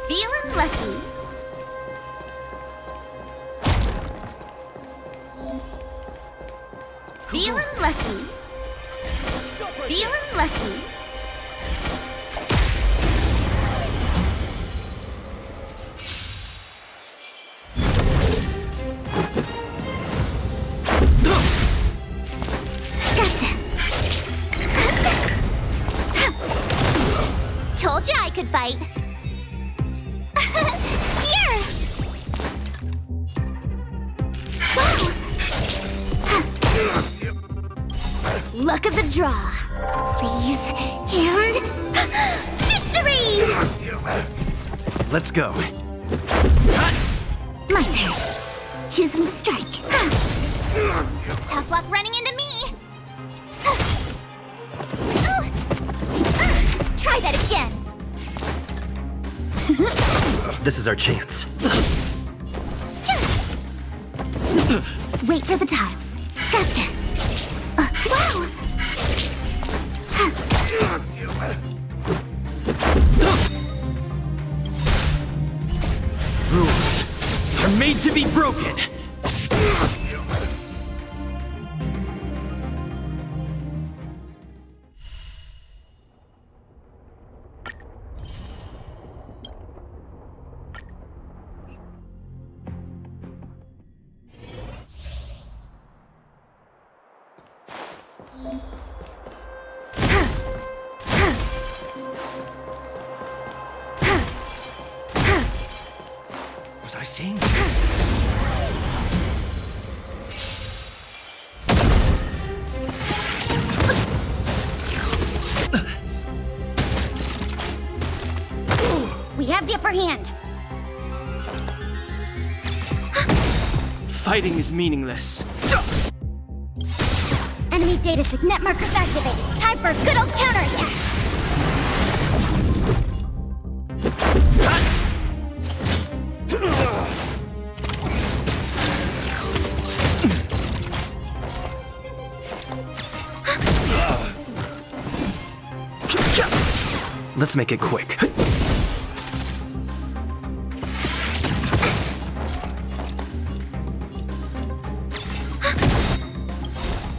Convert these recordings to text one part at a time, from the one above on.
Feeling lucky. Feeling lucky. Feeling lucky. Gotcha. Told you I could fight. Here. Wow. Luck of the draw. Please. And victory! Let's go. My turn. Choosing strike. Tough luck running into me. Try that again. This is our chance. Wait for the tiles. Gotcha. Wow! Rules are made to be broken. Was I seeing? We have the upper hand. Fighting is meaningless. Enemy data signet markers activated. Time for a good old counterattack. Let's make it quick.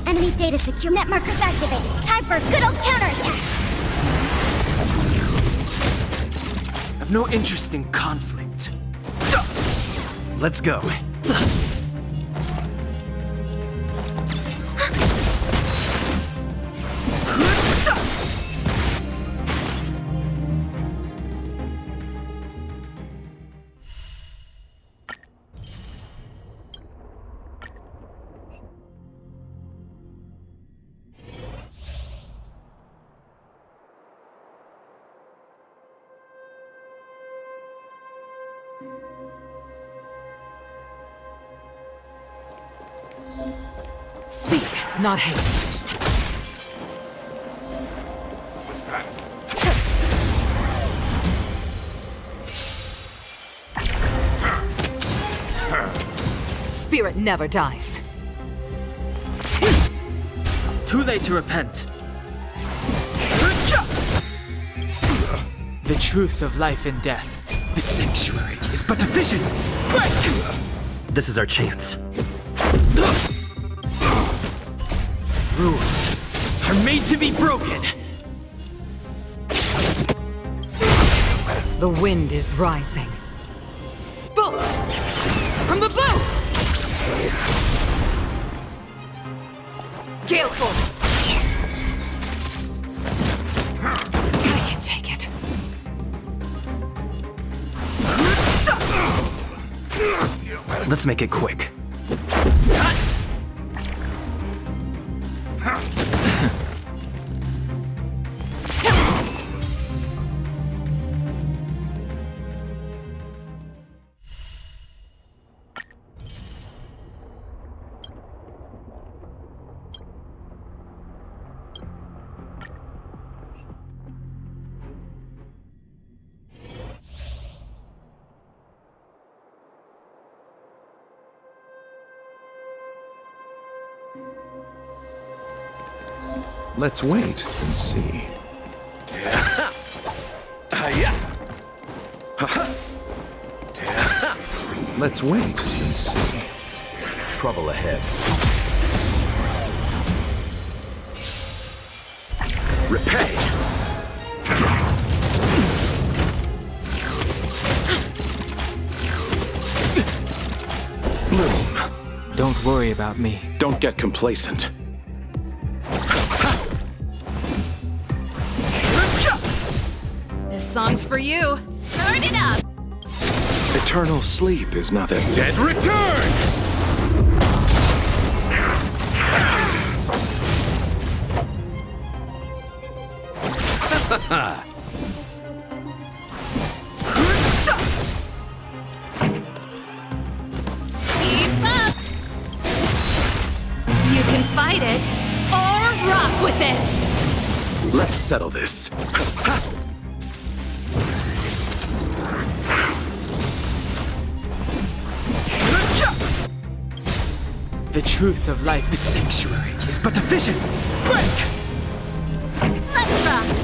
Enemy data secure net markers activated. Time for a good old counterattack. I've no interest in conflict. Let's go. Speed, not haste. What's that? Spirit never dies. Too late to repent. The truth of life and death. The sanctuary is but a vision. Break! This is our chance. Rules are made to be broken. The wind is rising. Bolt! From the bow! Gale force! I can take it. Let's make it quick. Let's wait and see. Yeah. Let's wait and see. Trouble ahead. Repay! Bloom, Don't worry about me. don't get complacent. This song's for you. Turn it up! Eternal sleep is nothing. Dead return! Keep up! You can fight it, or rock with it. Let's settle this. The truth of life, the sanctuary, is but a vision. Break! Let's rock!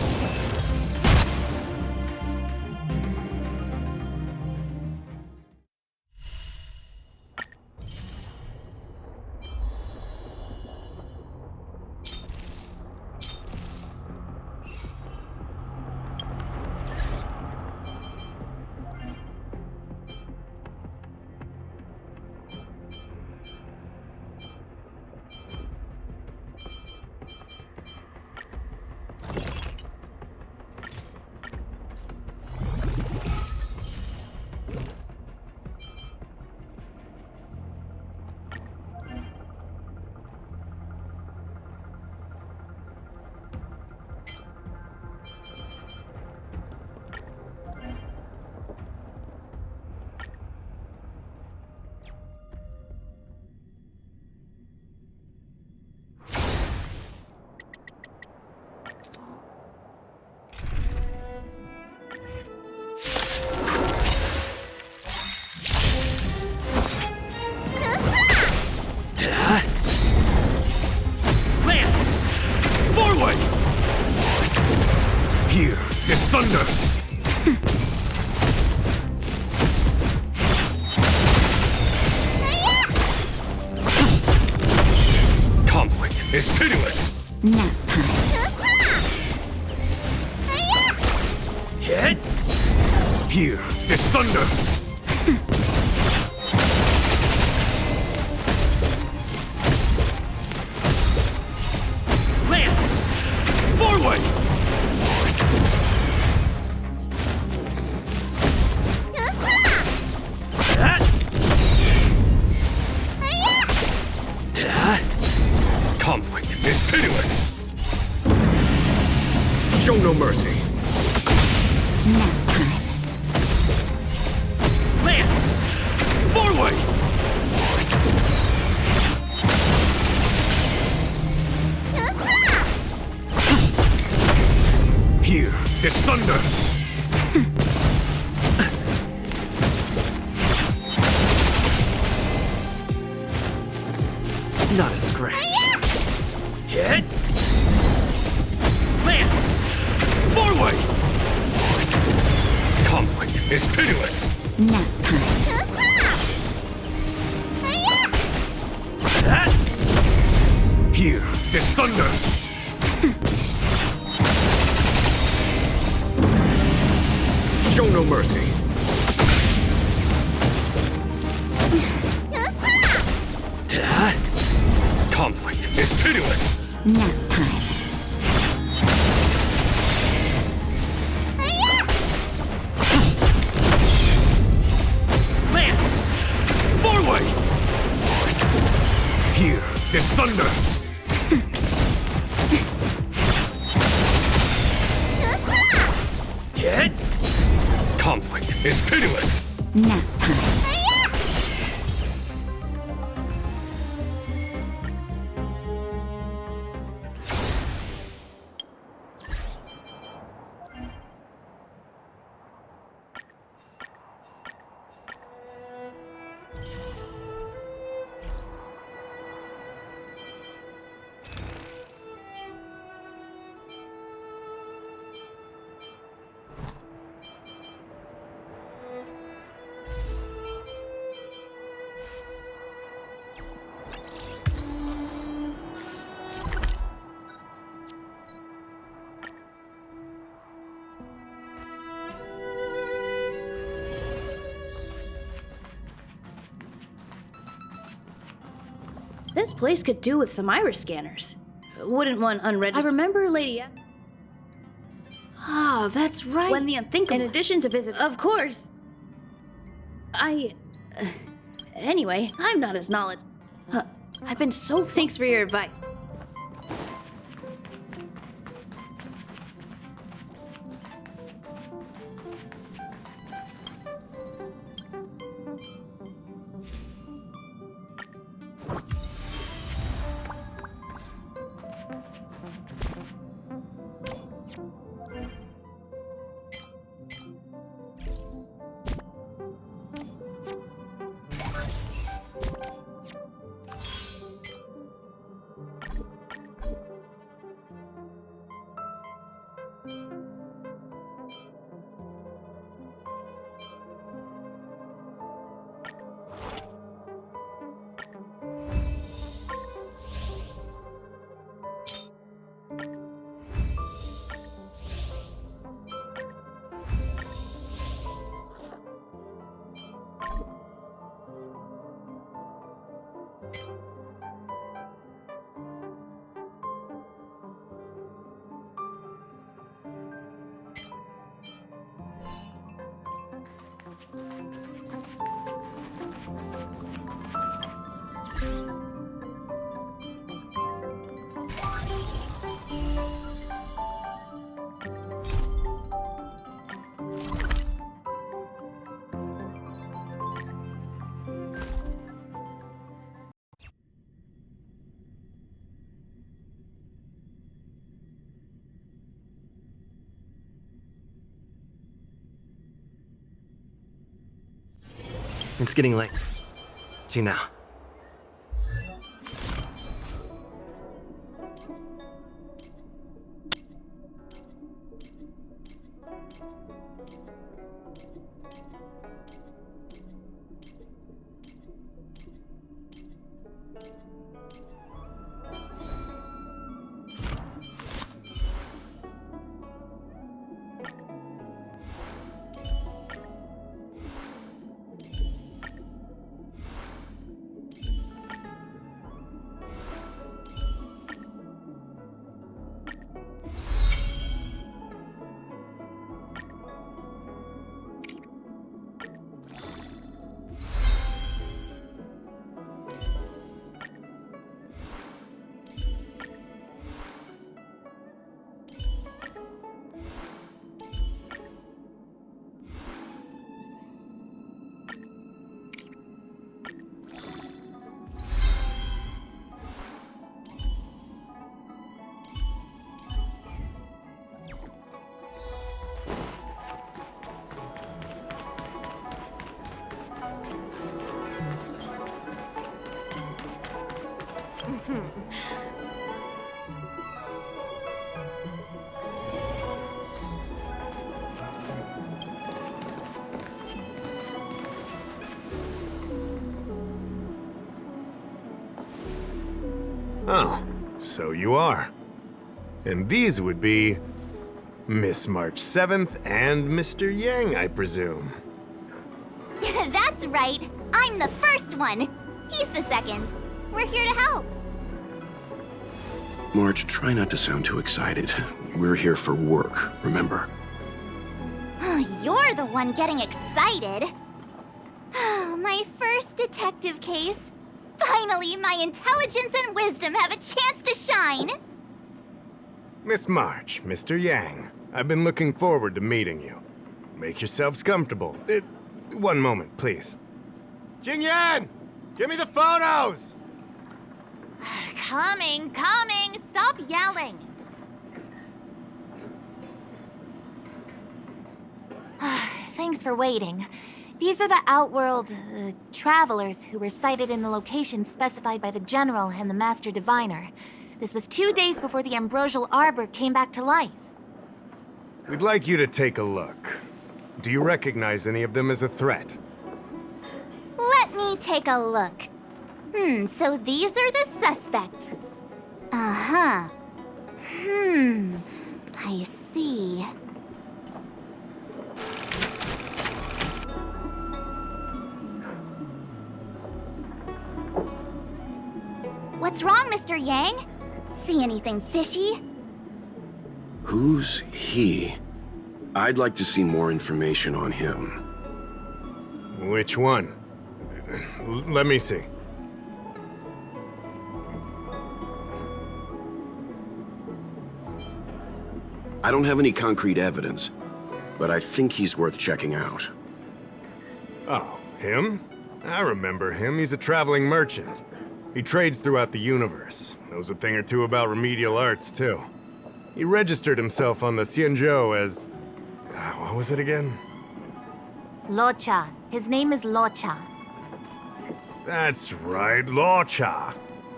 Land! Forward! Here is thunder. Conflict is pitiless! Nap time. Hit! Here is thunder. Land! Forward! That! Conflict is pitiless! Show no mercy. Nap time. Land! Forward! Here is thunder. Not a scratch. Hit! Land! Forward! Conflict is pitiless! Nap time. That! Here is thunder. Show no mercy. That! Conflict is pitiless! Nap time. Land! Forward! Here is thunder. Hit! Conflict is pitiless! Nap time. This place could do with some iris scanners. Wouldn't one unregistered? I remember Lady... Ah, that's right. When the unthinkable. In addition to visit... Of course. Anyway, I'm not as knowledgeable. I've been so... Thanks for your advice. It's getting late. See you now. Oh, so you are. And these would be Miss March 7th and Mr. Yang, I presume. That's right. I'm the first one. He's the second. We're here to help. Marge, try not to sound too excited. We're here for work, remember? You're the one getting excited. My first detective case. Finally, my intelligence and wisdom have a chance to shine. Miss March, Mr. Yang, I've been looking forward to meeting you. Make yourselves comfortable. One moment, please. Jingyan! Give me the photos! Coming. Stop yelling. Thanks for waiting. These are the Outworld, travelers who were sighted in the location specified by the General and the Master Diviner. This was 2 days before the Ambrosial Arbor came back to life. We'd like you to take a look. Do you recognize any of them as a threat? Let me take a look. So these are the suspects. Uh-huh. I see. What's wrong, Mr. Yang? See anything fishy? Who's he? I'd like to see more information on him. Which one? Let me see. I don't have any concrete evidence, but I think he's worth checking out. Oh, him? I remember him. He's a traveling merchant. He trades throughout the universe. Knows a thing or two about remedial arts, too. He registered himself on the Xianzhou as... what was it again? Locha. His name is Locha. That's right, Locha.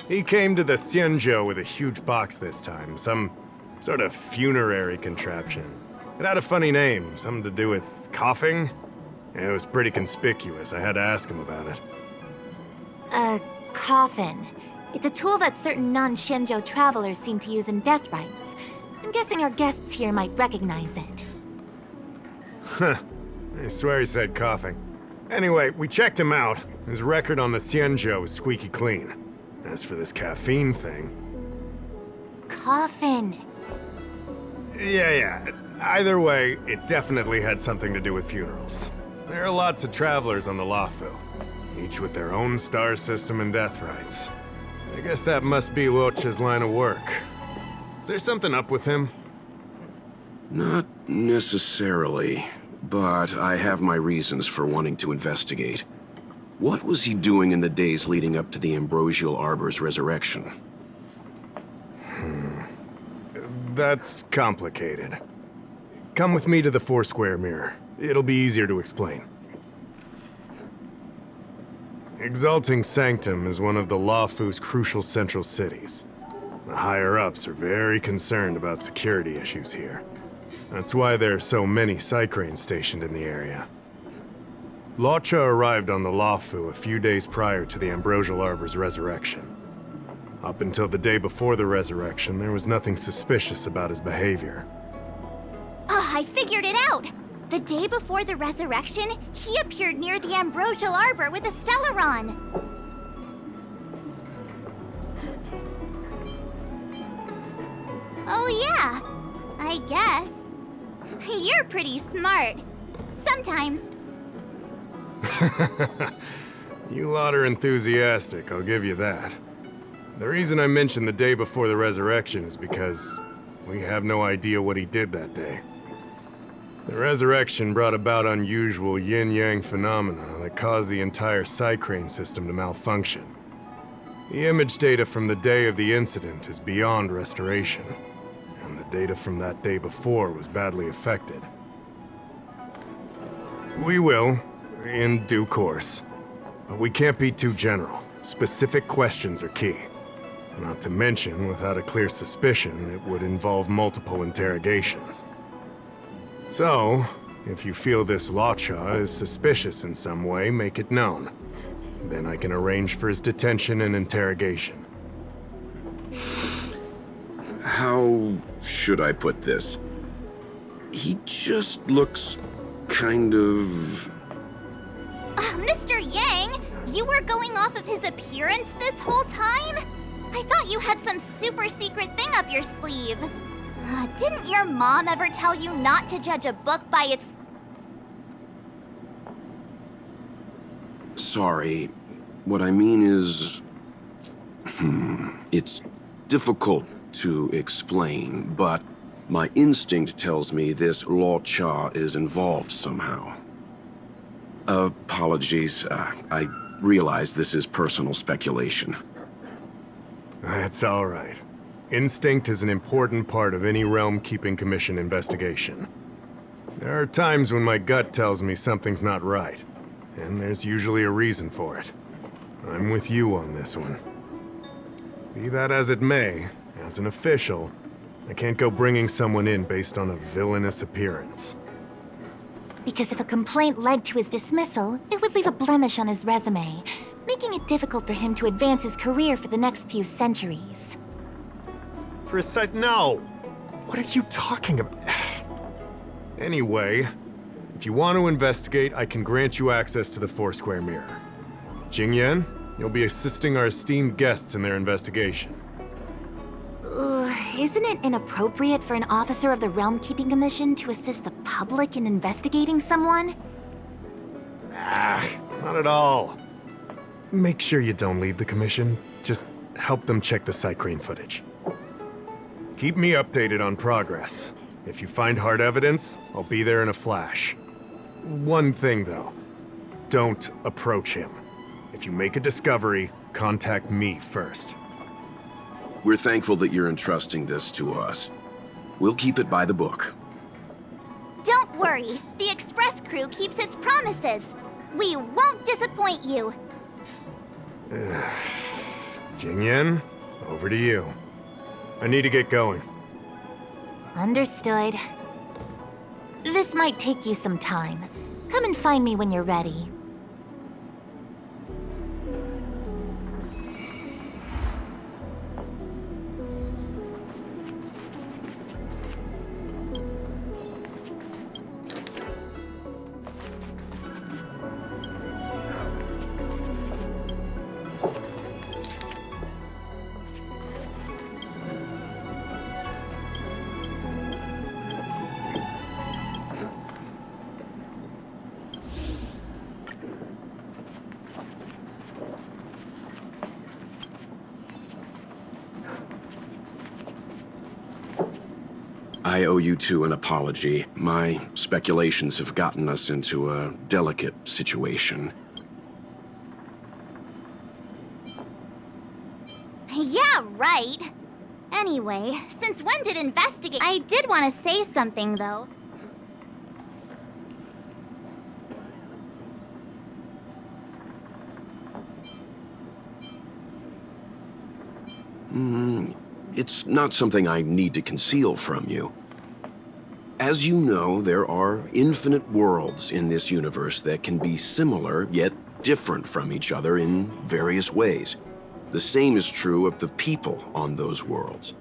He came to the Xianzhou with a huge box this time. Some sort of funerary contraption. It had a funny name, something to do with coughing. It was pretty conspicuous. I had to ask him about it. A coffin. It's a tool that certain non-Shenzhou travelers seem to use in death rites. I'm guessing our guests here might recognize it. Huh. I swear he said coughing. Anyway, we checked him out. His record on the Xianzhou is squeaky clean. As for this caffeine thing... Coffin. Yeah. Either way, it definitely had something to do with funerals. There are lots of travelers on the Luofu, each with their own star system and death rites. I guess that must be Locha's line of work. Is there something up with him? Not necessarily, but I have my reasons for wanting to investigate. What was he doing in the days leading up to the Ambrosial Arbor's resurrection? That's complicated. Come with me to the Foursquare Mirror. It'll be easier to explain. Exalting Sanctum is one of the Luofu's crucial central cities. The higher-ups are very concerned about security issues here. That's why there are so many Psycranes stationed in the area. Locha arrived on the Luofu a few days prior to the Ambrosial Arbor's resurrection. Up until the day before the resurrection, there was nothing suspicious about his behavior. Oh, I figured it out! The day before the resurrection, he appeared near the Ambrosial Arbor with a Stellaron. Oh yeah, I guess. You're pretty smart. Sometimes. You lot are enthusiastic, I'll give you that. The reason I mentioned the day before the resurrection is because we have no idea what he did that day. The resurrection brought about unusual yin-yang phenomena that caused the entire Psycrane system to malfunction. The image data from the day of the incident is beyond restoration, and the data from that day before was badly affected. We will, in due course, but we can't be too general. Specific questions are key. Not to mention, without a clear suspicion, it would involve multiple interrogations. So, if you feel this Locha is suspicious in some way, make it known. Then I can arrange for his detention and interrogation. How should I put this? He just looks kind of... Mr. Yang, you were going off of his appearance this whole time? I thought you had some super secret thing up your sleeve. Didn't your mom ever tell you not to judge a book by its... Sorry. What I mean is... It's difficult to explain, but my instinct tells me this Locha is involved somehow. Apologies. I realize this is personal speculation. That's all right. Instinct is an important part of any Realm Keeping Commission investigation. There are times when my gut tells me something's not right, and there's usually a reason for it. I'm with you on this one. Be that as it may, as an official, I can't go bringing someone in based on a villainous appearance. Because if a complaint led to his dismissal, it would leave a blemish on his resume, making it difficult for him to advance his career for the next few centuries. No! What are you talking about? Anyway, if you want to investigate, I can grant you access to the Foursquare Mirror. Jingyan, You'll be assisting our esteemed guests in their investigation. Isn't it inappropriate for an officer of the Realm Keeping Commission to assist the public in investigating someone? Not at all. Make sure you don't leave the commission. Just help them check the Cycrane footage. Keep me updated on progress. If you find hard evidence, I'll be there in a flash. One thing, though. Don't approach him. If you make a discovery, contact me first. We're thankful that you're entrusting this to us. We'll keep it by the book. Don't worry. The Express crew keeps its promises. We won't disappoint you. Jingyan, over to you. I need to get going. Understood. This might take you some time. Come and find me when you're ready. I owe you two an apology. My speculations have gotten us into a delicate situation. Yeah, right. Anyway, since when did investigate? I did want to say something, though. It's not something I need to conceal from you. As you know, there are infinite worlds in this universe that can be similar, yet different from each other in various ways. The same is true of the people on those worlds.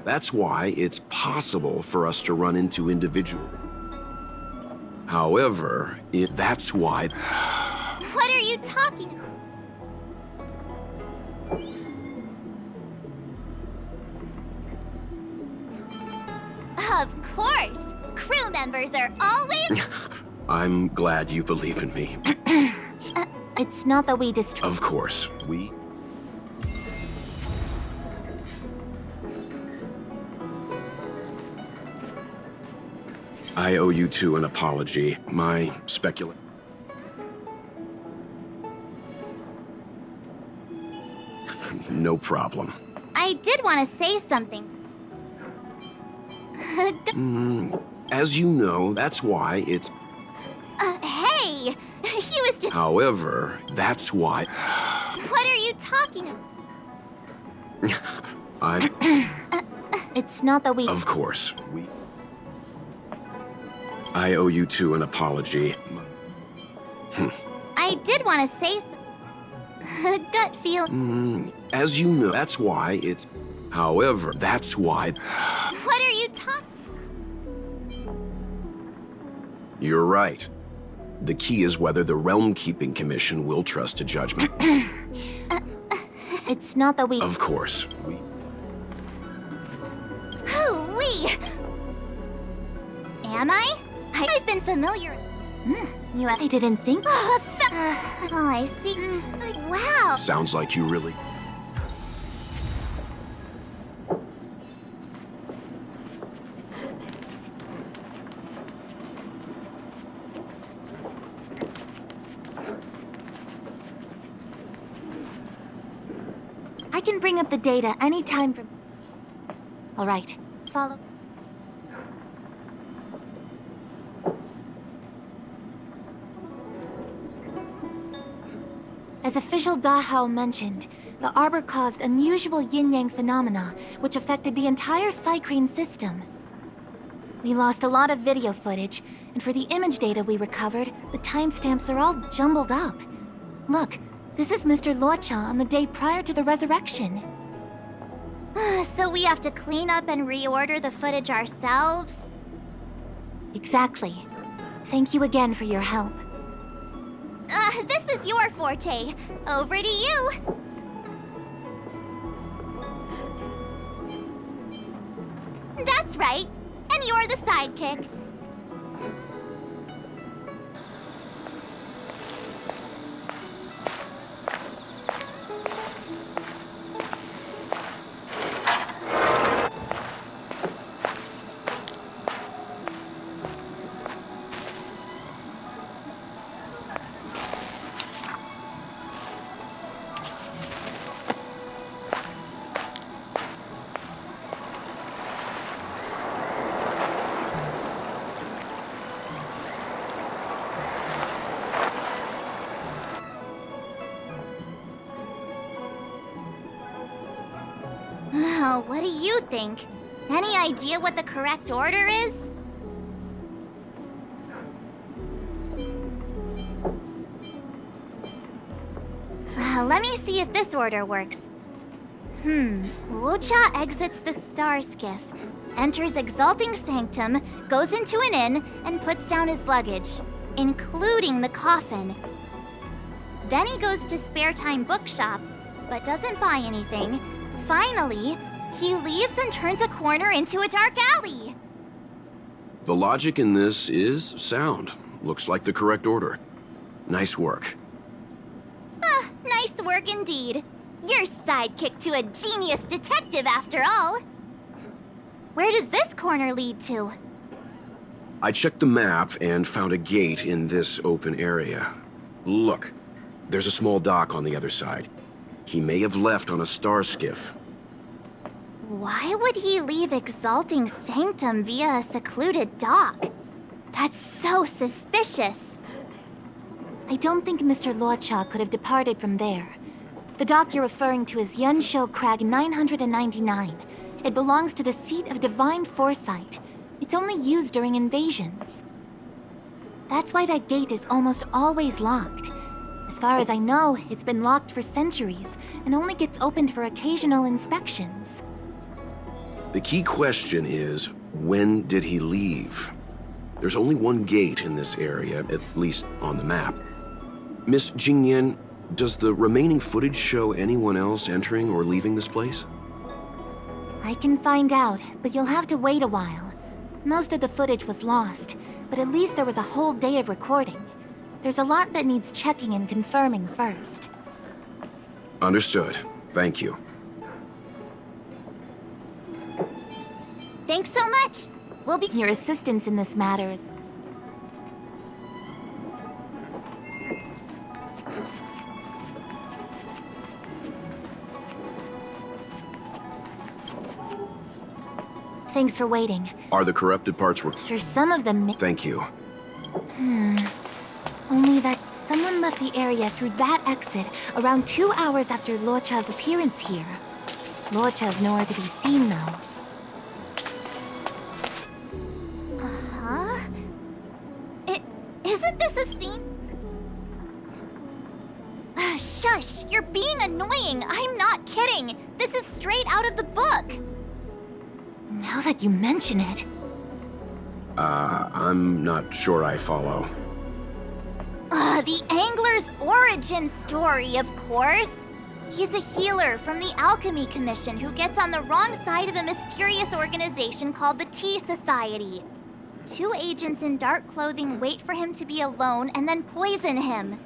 That's why it's possible for us to run into individuals. However, that's why... What are you talking about? Of course! Crew members are always... I'm glad you believe in me. It's not that we destroy. Of course, we... I owe you two an apology. My No problem. I did want to say something. As you know, that's why it's... Hey! He was just... However, that's why... What are you talking about? It's not that we. Of course, we... I owe you two an apology. I did want to say gut feel... As you know, that's why it's... However, that's why... What are you talking... You're right. The key is whether the Realm Keeping Commission will trust a judgment. It's not that we. Of course, we... Hoo-wee! Am I? I've been familiar... I didn't think. Oh, I see. Wow. Sounds like you really... I can bring up the data anytime from. All right, follow. As official Howl mentioned, the Arbor caused unusual yin-yang phenomena, which affected the entire Cycrane system. We lost a lot of video footage, and for the image data we recovered, the timestamps are all jumbled up. Look, this is Mr. Luocha on the day prior to the resurrection. So we have to clean up and reorder the footage ourselves? Exactly. Thank you again for your help. this is your forte. Over to you. That's right. And you're the sidekick. Oh, what do you think? Any idea what the correct order is? Let me see if this order works. Lucha exits the star skiff, enters Exalting Sanctum, goes into an inn, and puts down his luggage, including the coffin. Then he goes to Spare Time Bookshop, but doesn't buy anything. Finally, he leaves and turns a corner into a dark alley. The logic in this is sound. Looks like the correct order. Nice work. Nice work indeed. You're sidekick to a genius detective after all. Where does this corner lead to? I checked the map and found a gate in this open area. Look, there's a small dock on the other side. He may have left on a star skiff. Why would he leave Exalting Sanctum via a secluded dock? That's so suspicious. I don't think Mr. Luocha could have departed from there. The dock you're referring to is Yunsho Crag 999. It belongs to the seat of divine foresight. It's only used during invasions. That's why that gate is almost always locked. As far as I know, it's been locked for centuries and only gets opened for occasional inspections. The key question is, when did he leave? There's only one gate in this area, at least on the map. Miss Jingyan, does the remaining footage show anyone else entering or leaving this place? I can find out, but you'll have to wait a while. Most of the footage was lost, but at least there was a whole day of recording. There's a lot that needs checking and confirming first. Understood. Thank you. Thanks so much. We'll be— Your assistance in this matter is... Thanks for waiting. Are the corrupted parts Sure, some of them... Thank you. Only that someone left the area through that exit around 2 hours after Luocha's appearance here. Luocha's nowhere to be seen, though. Isn't this a scene? Shush, you're being annoying. I'm not kidding. This is straight out of the book. Now that you mention it... I'm not sure I follow. The Angler's origin story, of course. He's a healer from the Alchemy Commission who gets on the wrong side of a mysterious organization called the Tea Society. 2 agents in dark clothing wait for him to be alone and then poison him.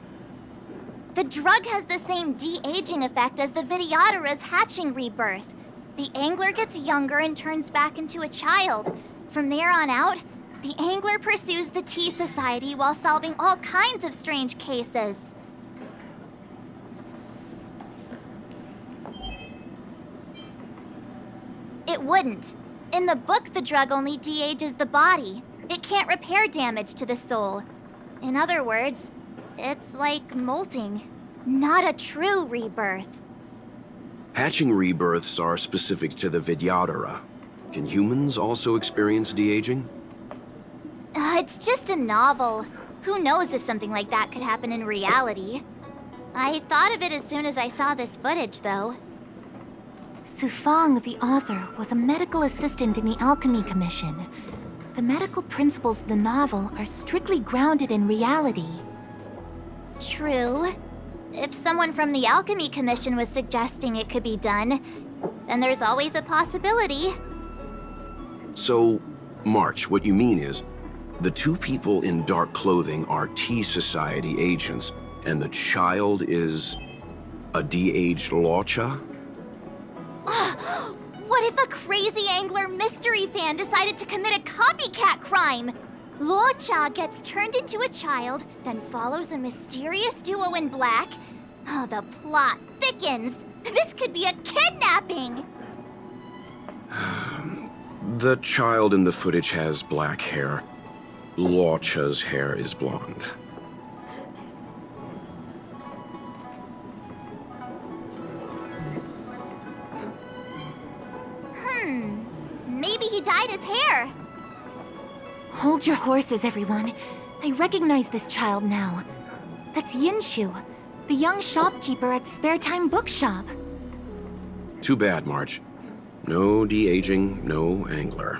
The drug has the same de-aging effect as the Vidyadhara's hatching rebirth. The Angler gets younger and turns back into a child. From there on out, the Angler pursues the Tea Society while solving all kinds of strange cases. It wouldn't. In the book, the drug only de-ages the body. It can't repair damage to the soul. In other words, it's like molting, not a true rebirth. Hatching rebirths are specific to the Vidyadhara. Can humans also experience de-aging? It's just a novel. Who knows if something like that could happen in reality? I thought of it as soon as I saw this footage, though. Sufang, the author, was a medical assistant in the Alchemy Commission. The medical principles of the novel are strictly grounded in reality. True. If someone from the Alchemy Commission was suggesting it could be done, then there's always a possibility. So, March, what you mean is, the two people in dark clothing are Tea Society agents, and the child is a de-aged Laocha? What if a crazy angler mystery fan decided to commit a copycat crime? Laocha gets turned into a child, then follows a mysterious duo in black. Oh, the plot thickens. This could be a kidnapping! The child in the footage has black hair. Laocha's hair is blonde. Maybe he dyed his hair. Hold your horses, everyone. I recognize this child now. That's Yinshu, the young shopkeeper at Spare Time Bookshop. Too bad, March. No de-aging, no angler.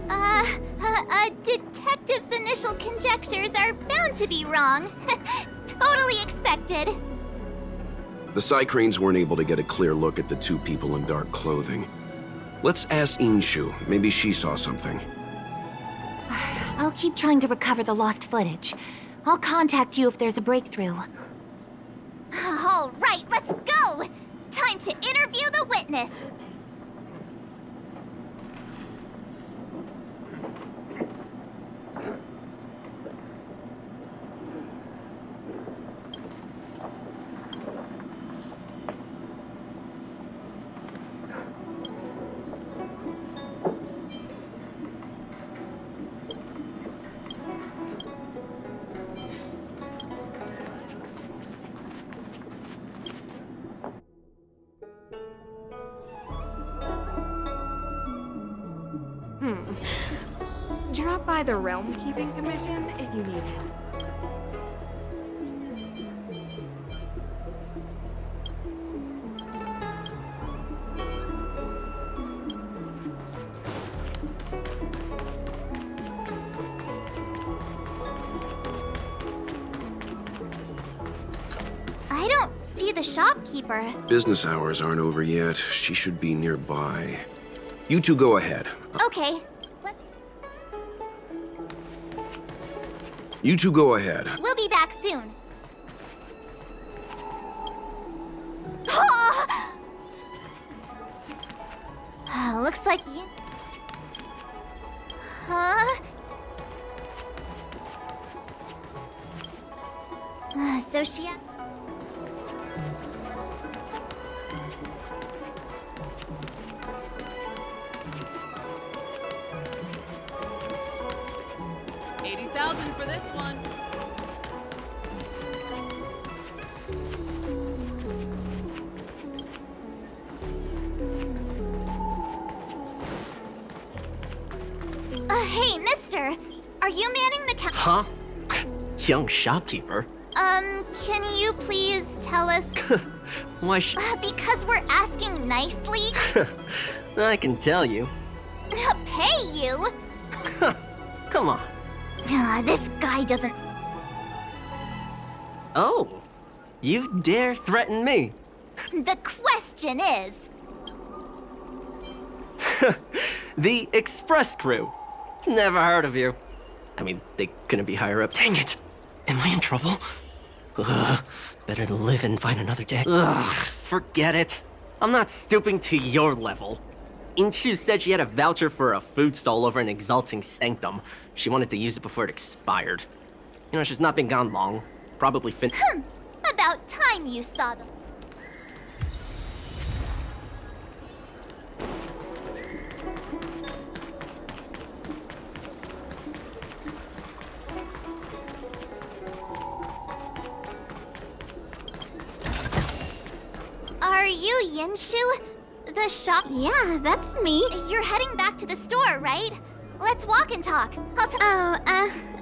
A detective's initial conjectures are bound to be wrong. Totally expected. The Psycranes weren't able to get a clear look at the two people in dark clothing. Let's ask Inshu. Maybe she saw something. I'll keep trying to recover the lost footage. I'll contact you if there's a breakthrough. All right, let's go! Time to interview the witness. Drop by the Realm Keeping Commission if you need help. I don't see the shopkeeper. Business hours aren't over yet. She should be nearby. You two go ahead. Okay. You two go ahead. We'll be back soon. Looks like you... Huh? So she... $80,000 for this one. Hey, mister! Are you manning the Huh? Young shopkeeper? Can you please tell us... Why because we're asking nicely? I can tell you. Pay you? Come on. This guy doesn't... Oh, you dare threaten me? The question is... The Express Crew. Never heard of you. I mean, they couldn't be higher up. Dang it. Am I in trouble? Ugh, better to live and find another day. Ugh, forget it. I'm not stooping to your level. Inshu said she had a voucher for a food stall over in Exalting Sanctum. She wanted to use it before it expired. You know, she's not been gone long. Probably About time you saw them. Are you Yinshu? The shop? Yeah, that's me. You're heading back to the store, right? Let's walk and talk.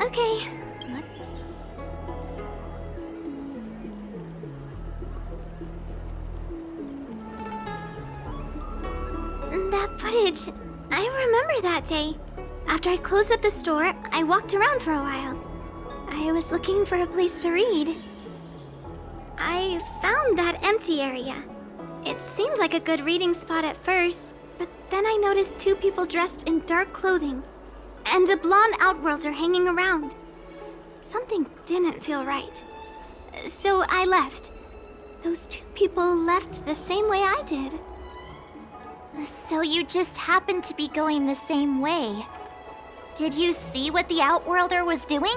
Okay. Let's... That footage... I remember that day. After I closed up the store, I walked around for a while. I was looking for a place to read. I found that empty area. It seemed like a good reading spot at first, but then I noticed two people dressed in dark clothing, and a blonde outworlder hanging around. Something didn't feel right. So I left. Those two people left the same way I did. So you just happened to be going the same way. Did you see what the Outworlder was doing?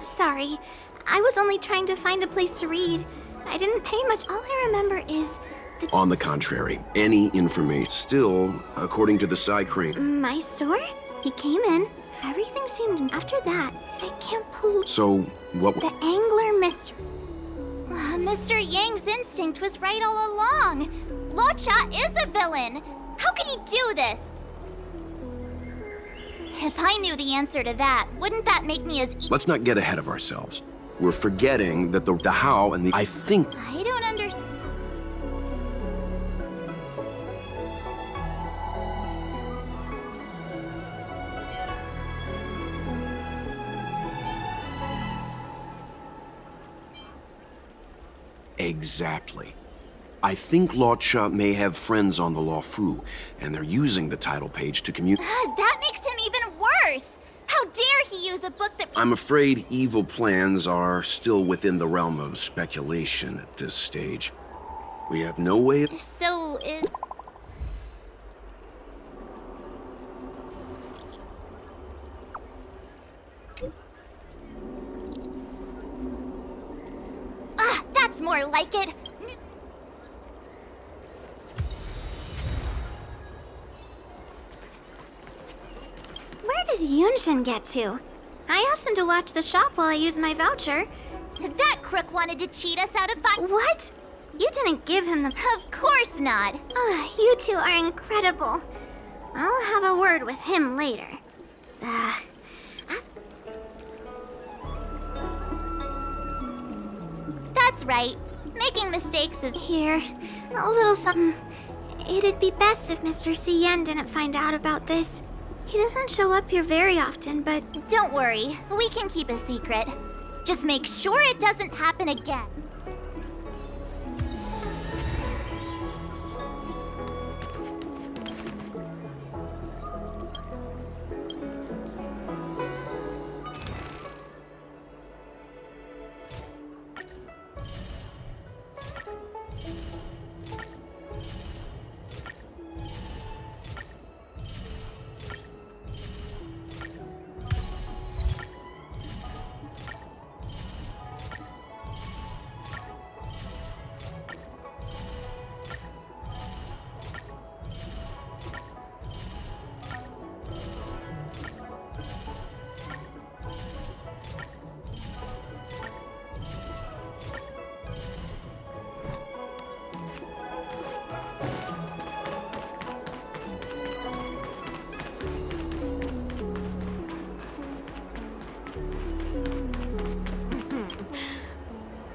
Sorry. I was only trying to find a place to read. I didn't pay much. All I remember is the... On the contrary, any information... Still, according to the Psy Crane... My store? He came in. Everything seemed... After that, I can't believe... So, what... The Angler Mystery. Mr. Yang's instinct was right all along. Luocha is a villain. How could he do this? If I knew the answer to that, wouldn't that make me as... Let's not get ahead of ourselves. We're forgetting that the Howl and the... I think... I don't understand. Exactly. I think Luocha may have friends on the Luofu, and they're using the title page to communicate. That makes him even worse! How dare he use a book that... I'm afraid evil plans are still within the realm of speculation at this stage. We have no way of... So is... That's more like it! Where did Yunshin get to? I asked him to watch the shop while I used my voucher. That crook wanted to cheat us out of What? You didn't give him the... Of course not! You two are incredible. I'll have a word with him later. That's right. Making mistakes is... Here, a little something. It'd be best if Mr. Cien didn't find out about this. He doesn't show up here very often, but... Don't worry, we can keep a secret. Just make sure it doesn't happen again.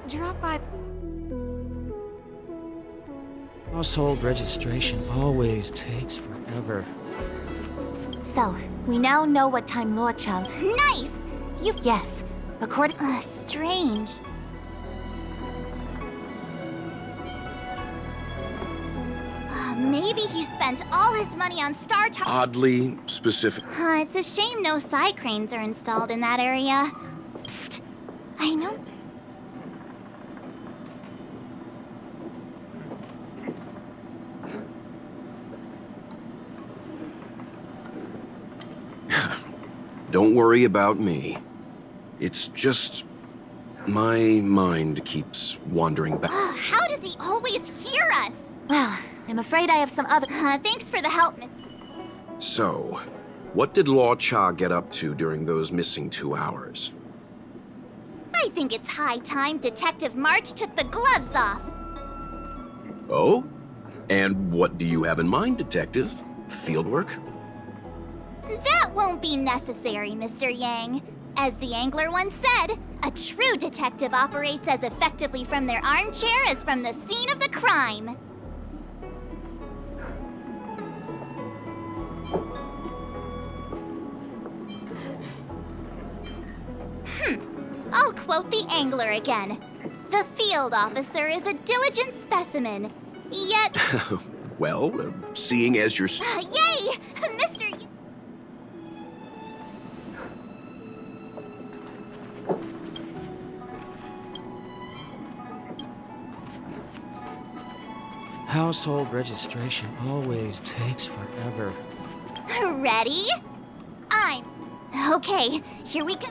Drop by. Household registration always takes forever. So, we now know what time Luocha... Nice! Yes, according... Strange. Maybe he spent all his money on Star Tower. Oddly specific. It's a shame no side cranes are installed in that area. Psst. I know. Don't worry about me. It's just... my mind keeps wandering back. How does he always hear us? Well, I'm afraid I have some other... Thanks for the help, Miss... So, what did Luocha get up to during those missing 2 hours? I think it's high time Detective March took the gloves off. Oh? And what do you have in mind, Detective? Fieldwork? That won't be necessary, Mr. Yang. As the Angler once said, a true detective operates as effectively from their armchair as from the scene of the crime. quote the angler again. The field officer is a diligent specimen, yet... Well, seeing as you're... Yay! Mr. Household registration always takes forever. Ready? Okay, here we go.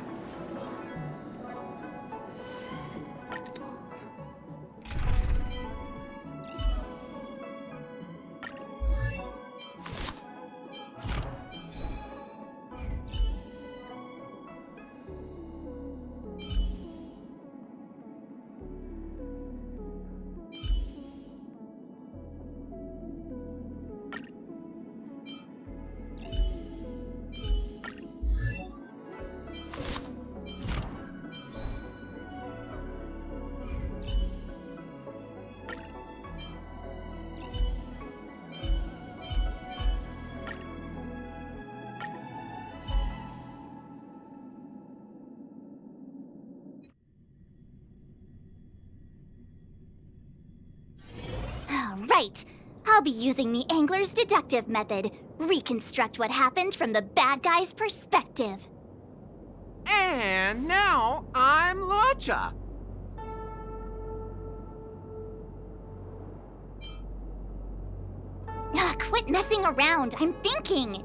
Right. I'll be using the angler's deductive method. Reconstruct what happened from the bad guy's perspective. And now I'm Lucha. Quit messing around. I'm thinking.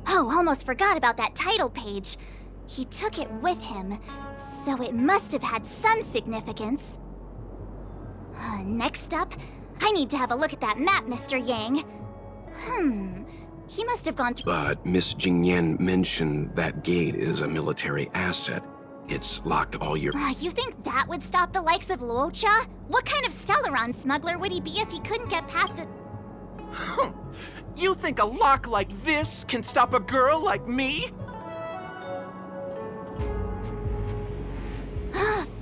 Oh, almost forgot about that title page. He took it with him, so it must have had some significance. Next up, I need to have a look at that map, Mr. Yang. He must have gone through... But Miss Jingyan mentioned that gate is a military asset. It's locked all year. You think that would stop the likes of Luocha? What kind of Stellaron smuggler would he be if he couldn't get past it? You think a lock like this can stop a girl like me?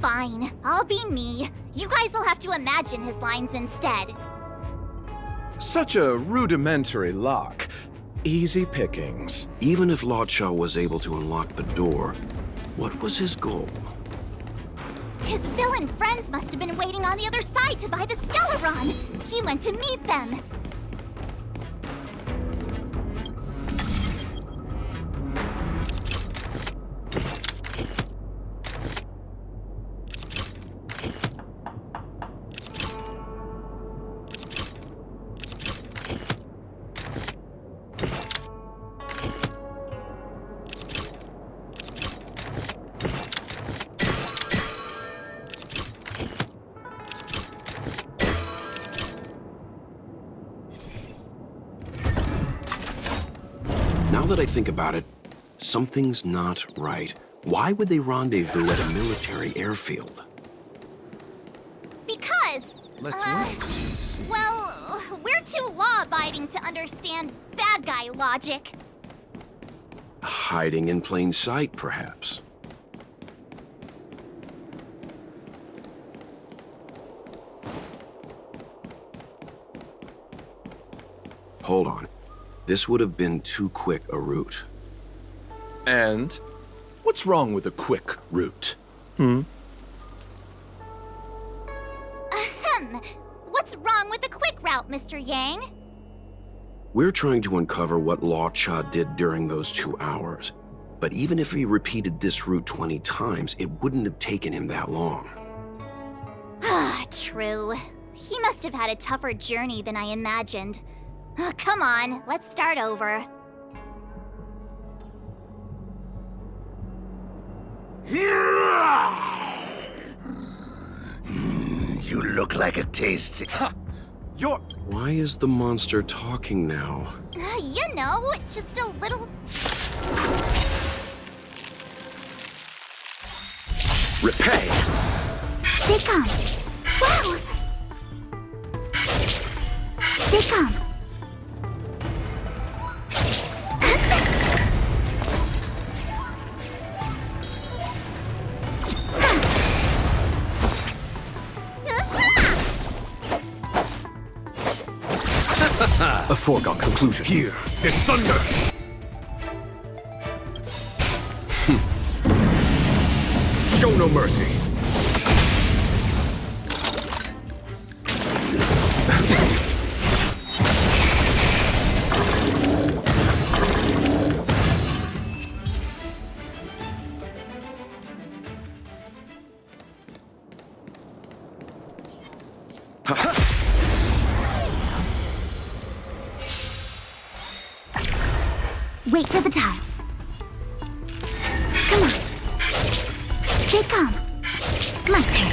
Fine, I'll be me. You guys will have to imagine his lines instead. Such a rudimentary lock. Easy pickings. Even if Lucha was able to unlock the door, what was his goal? His villain friends must have been waiting on the other side to buy the Stellaron. He went to meet them. Now that I think about it, something's not right. Why would they rendezvous at a military airfield? Because... Let's wait. Well, we're too law-abiding to understand bad guy logic. Hiding in plain sight, perhaps. Hold on. This would have been too quick a route. And what's wrong with a quick route? What's wrong with the quick route, Mr. Yang? We're trying to uncover what Lucha did during those 2 hours. But even if he repeated this route 20 times, it wouldn't have taken him that long. True. He must have had a tougher journey than I imagined. Come on, let's start over. You look like a tasty... You're... Why is the monster talking now? You know, just a little... Repay! They come. Wow! They come. A foregone conclusion. Here, there's thunder! Show no mercy. Wait for the tiles. Come on. Stay calm. My turn.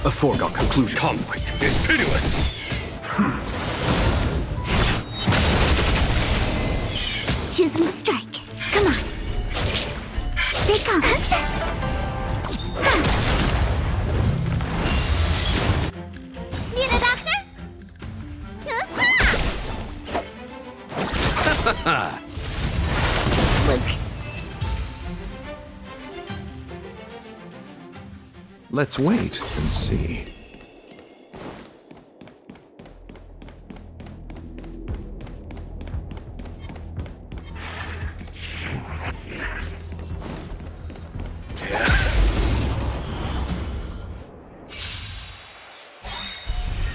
A foregone conclusion. Conflict is pitiless. Choose me strike. Come on. Stay calm. Need a doctor? Luke. Let's wait and see.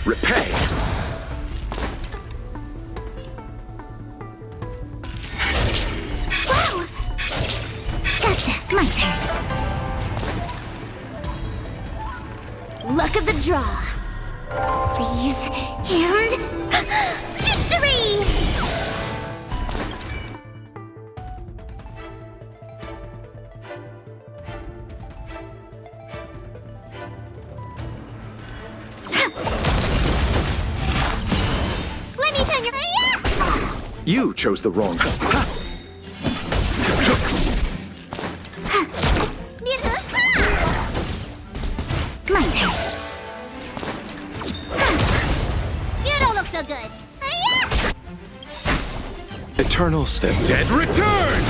Repay! Wow! Gotcha. My turn. Luck of the draw. Please. And... victory! Let me turn your... You chose the wrong. My turn. You don't look so good. Eternal step. Dead return!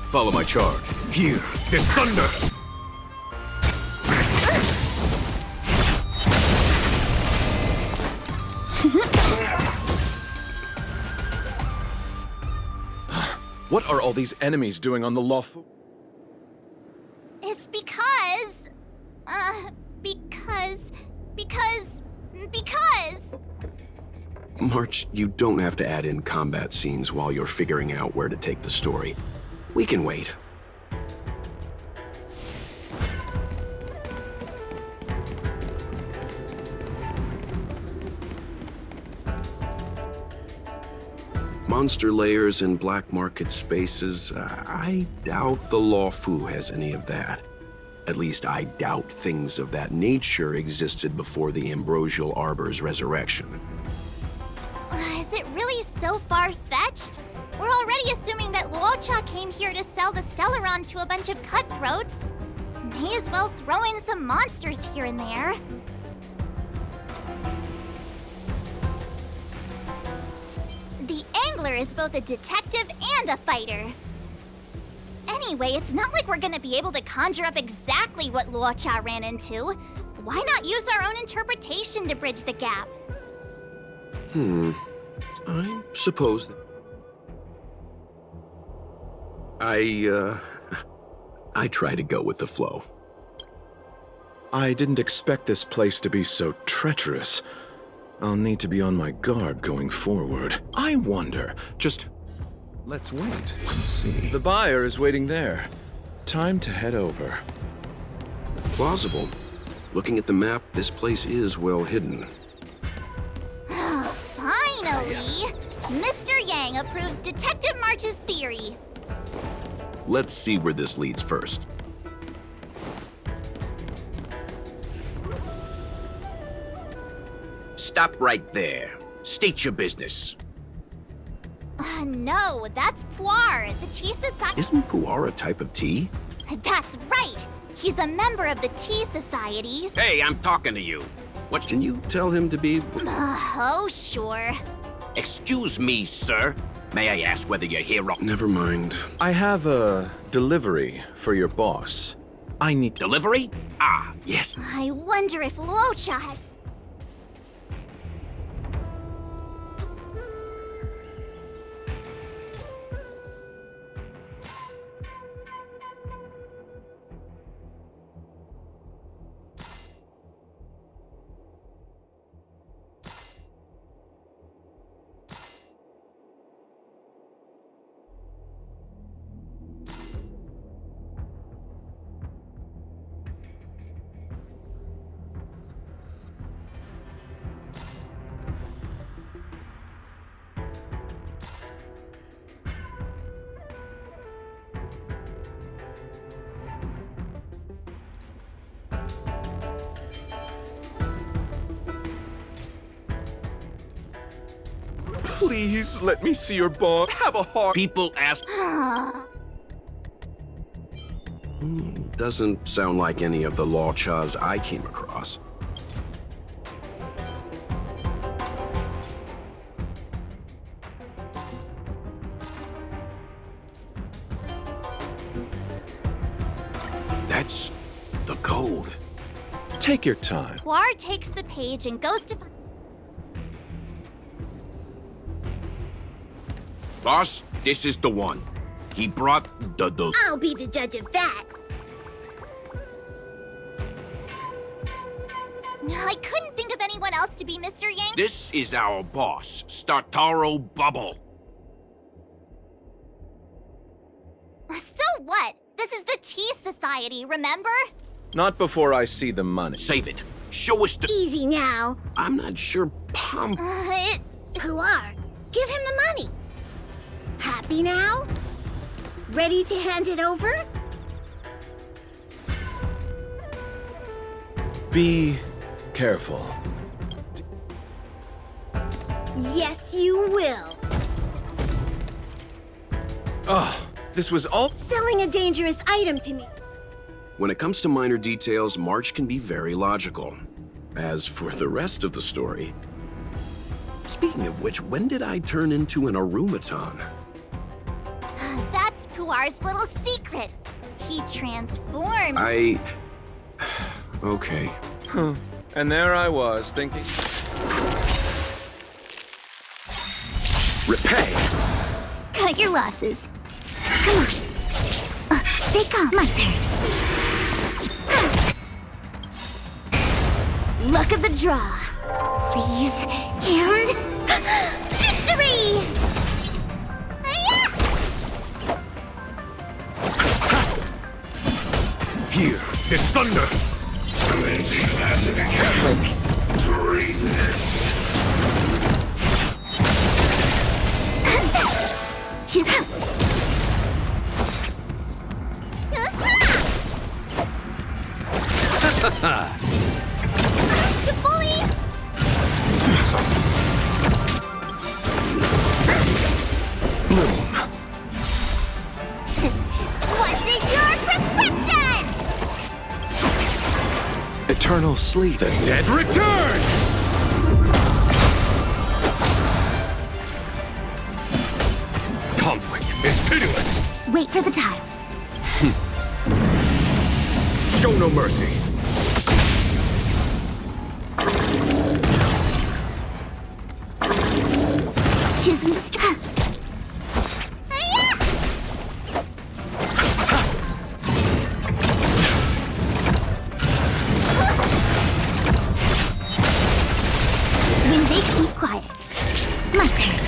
Follow my charge. Here, this thunder! What are all these enemies doing on the lawful? It's because... because... March, you don't have to add in combat scenes while you're figuring out where to take the story. We can wait. Monster layers and black market spaces, I doubt the Lawfu has any of that. At least I doubt things of that nature existed before the Ambrosial Arbor's resurrection. Is it really so far-fetched? We're already assuming that Luocha came here to sell the Stellaron to a bunch of cutthroats. May as well throw in some monsters here and there. The Angler is both a detective and a fighter. Anyway, it's not like we're gonna be able to conjure up exactly what Luocha ran into. Why not use our own interpretation to bridge the gap? I suppose that... I try to go with the flow. I didn't expect this place to be so treacherous. I'll need to be on my guard going forward. I wonder, just... Let's wait and see. The buyer is waiting there. Time to head over. Plausible. Looking at the map, this place is well hidden. Finally! Mr. Yang approves Detective March's theory. Let's see where this leads first. Stop right there. State your business. No, that's Puar, the Tea Society. Isn't pu'ar a type of tea? That's right! He's a member of the Tea Societies. Hey, I'm talking to you. What? Can you tell him to be... Oh, sure. Excuse me, sir. May I ask whether you're here on Never mind. I have a delivery for your boss. I need delivery? Ah, yes. I wonder if Luocha had... Please let me see your boss. Have a heart. People ask... Doesn't sound like any of the Luochas I came across. That's the code. Take your time. Puar takes the page and goes to... Boss, this is the one. He brought the... I'll be the judge of that. I couldn't think of anyone else to be Mr. Yang. This is our boss, Startaro Bubble. So what? This is the Tea Society, remember? Not before I see the money. Save it. Show us the... Easy now. I'm not sure Puar, give him the money. Happy now? Ready to hand it over? Be careful. Yes, you will. Oh, this was all... Selling a dangerous item to me. When it comes to minor details, March can be very logical. As for the rest of the story... Speaking of which, when did I turn into an Arumaton? That's Puar's little secret. He transformed. Okay. Huh. And there I was, thinking... Repay! Cut your losses. Come on. Stay calm. My turn. Luck of the draw. Please. And... victory! Here, this thunder! Choose him. You bully! What's in your prescription? Eternal sleep. The dead return! Conflict is pitiless! Wait for the tiles. Show no mercy! Choose from strength. When they keep quiet. My turn.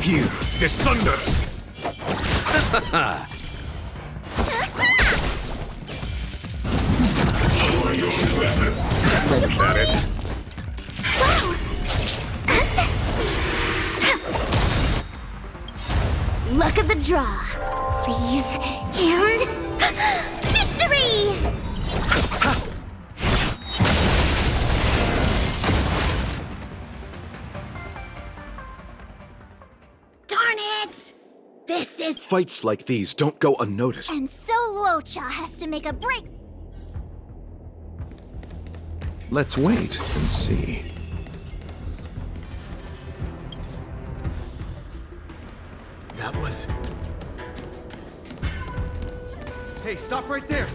Here, this thunder! Is that it? Luck of the draw. Please. And... victory! Darn it! This is... Fights like these don't go unnoticed. And so Luocha has to make a break. Let's wait and see. That was... Hey, stop right there!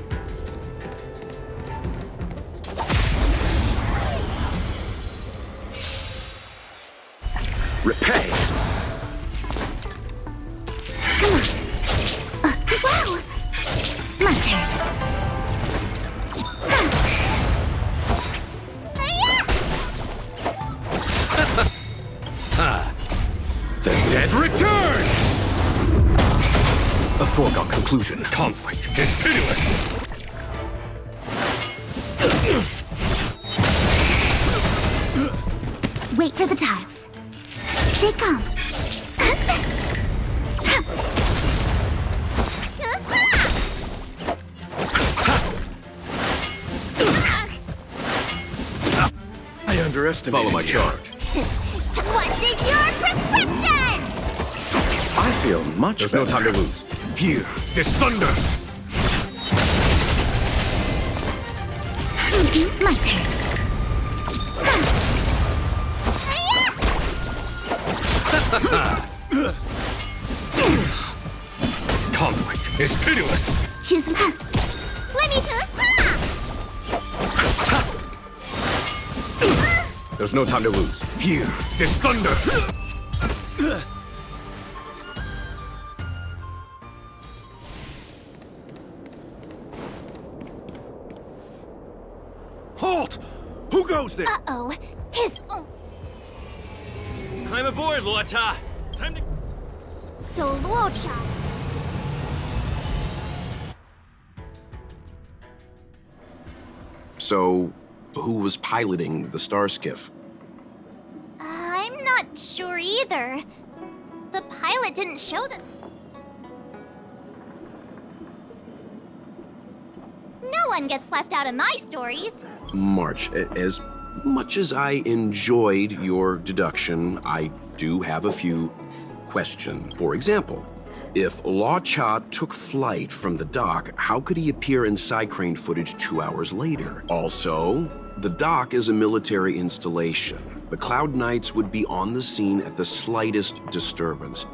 Repay! Wow! My turn. The dead return! A foregone conclusion. Conflict is pitiless! Wait for the tiles. They come. I underestimated Follow my you. charge. What's in your prescription? I feel much There's better. no time to lose. Here, this thunder! My turn. Conflict is pitiless! Choose one. Let me There's no time to lose. Here, this thunder! Halt! Who goes there? Uh-oh. His... Oh, Climb aboard, Luota. Time to... so Luocha. So, who was piloting the star skiff? I'm not sure either. The pilot didn't show them. No one gets left out of my stories. March, as much as I enjoyed your deduction, I do have a few questions. For example, if Law Cha took flight from the dock, how could he appear in side crane footage 2 hours later? Also, the dock is a military installation. The Cloud Knights would be on the scene at the slightest disturbance.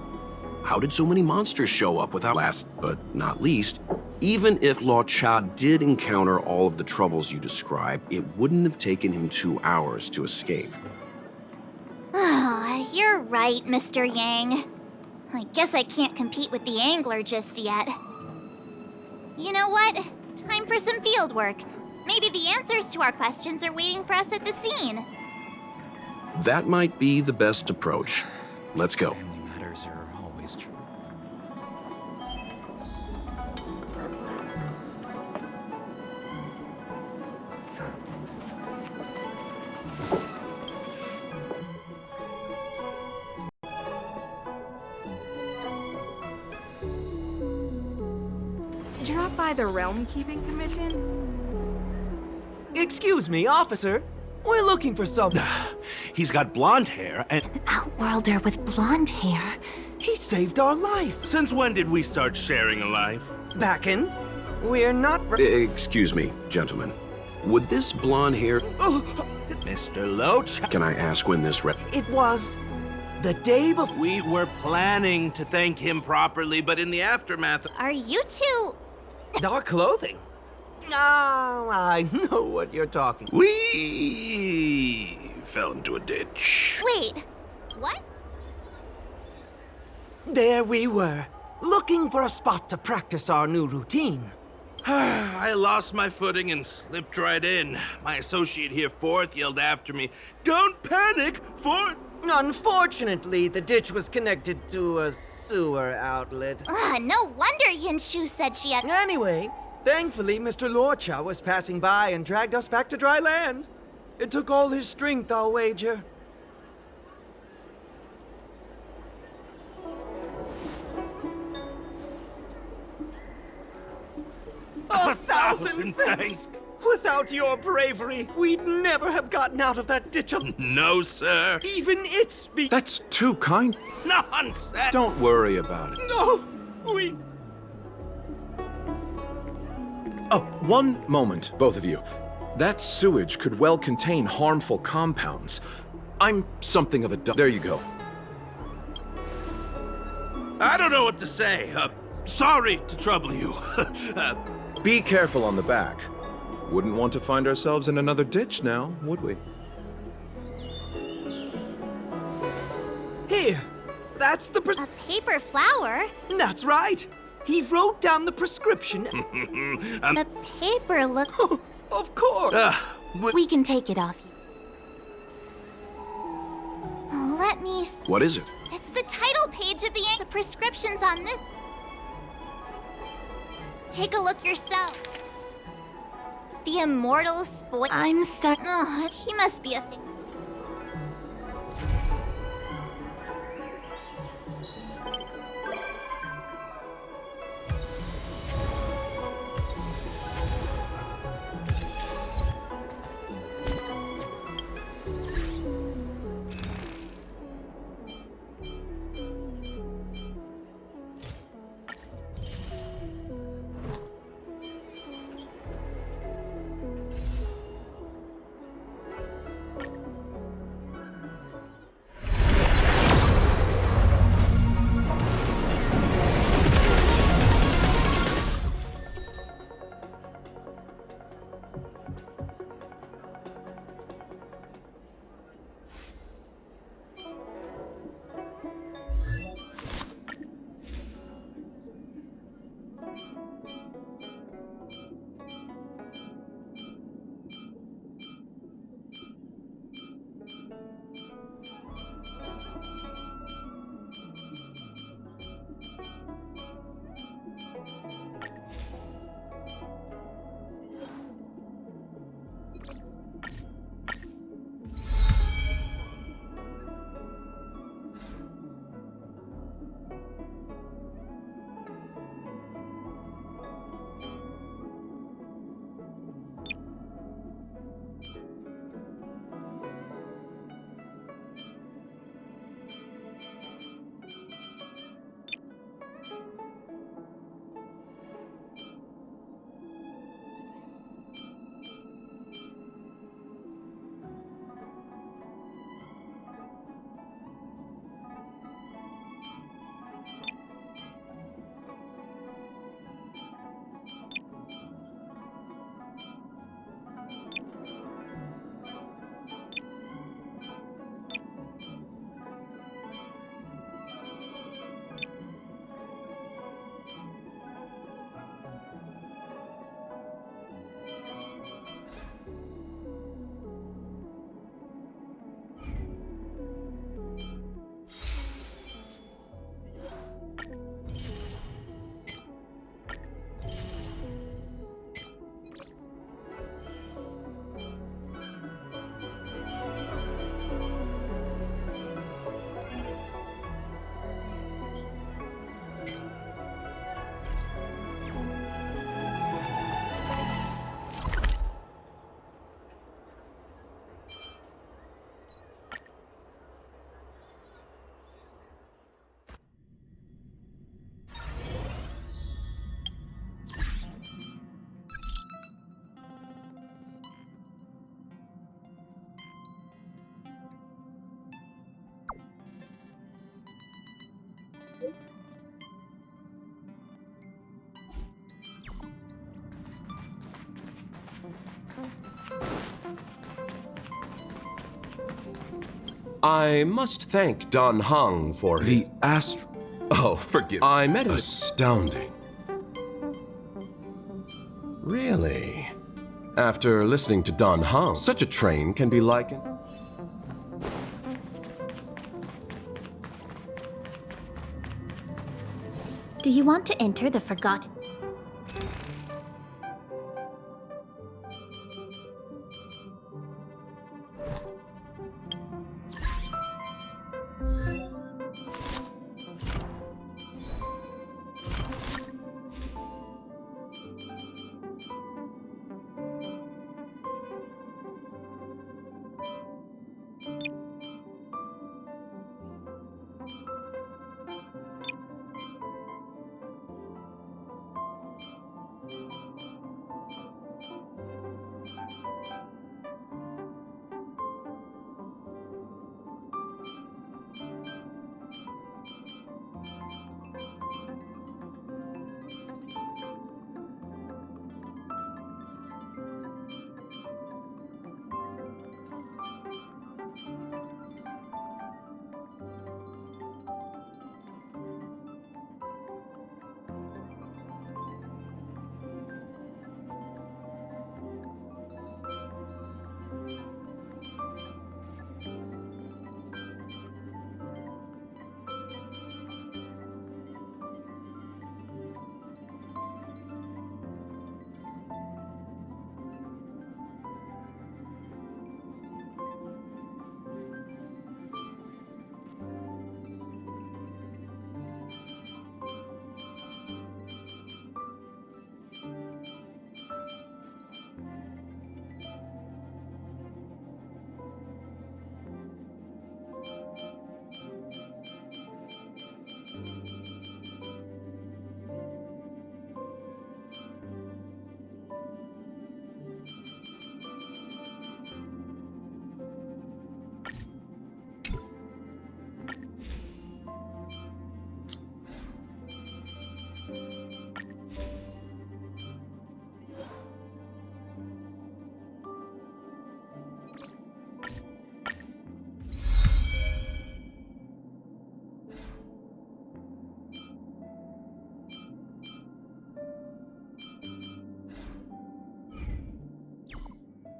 How did so many monsters show up without, last but not least, even if Law Cha did encounter all of the troubles you described, it wouldn't have taken him 2 hours to escape. Oh, you're right, Mr. Yang. I guess I can't compete with the angler just yet. You know what? Time for some field work. Maybe the answers to our questions are waiting for us at the scene. That might be the best approach. Let's go. Family matters are always true. Drop by the Realm Keeping Commission? Excuse me, officer. We're looking for someone. He's got blonde hair and... Outworlder with blonde hair. He saved our life. Since when did we start sharing a life? Back in. We're not... Excuse me, gentlemen. Would this blonde hair... Mr. Loach? Can I ask when this It was... the day before... We were planning to thank him properly, but in the aftermath... Are you two... Our clothing? Ah, I know what you're talking. We fell into a ditch. Wait, what? There we were, looking for a spot to practice our new routine. I lost my footing and slipped right in. My associate here, Fourth, yelled after me, "Don't panic, Fourth!" Unfortunately, the ditch was connected to a sewer outlet. No wonder Yinshu said she had... Anyway, thankfully, Mr. Lorcha was passing by and dragged us back to dry land. It took all his strength, I'll wager. A thousand thanks! Without your bravery, we'd never have gotten out of that ditch. No, sir. Even it's be... That's too kind. Nonsense! Don't worry about it. No! We... Oh, one moment, both of you. That sewage could well contain harmful compounds. I'm something of a... There you go. I don't know what to say. Sorry to trouble you. Be careful on the back. Wouldn't want to find ourselves in another ditch now, would we? Here, that's the A paper flower? That's right. He wrote down the prescription. The paper look. Of course. We can take it off you. Let me. What is it? It's the title page of the prescriptions on this. Take a look yourself. The immortal spoil. I'm stuck. Oh, he must be a. I must thank Don Hung for The Astro... Oh, forgive me. I met him. Astounding. Really? After listening to Don Hung, such a train can be likened. Do you want to enter the Forgotten?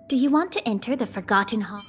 Do you want to enter the Forgotten Hall?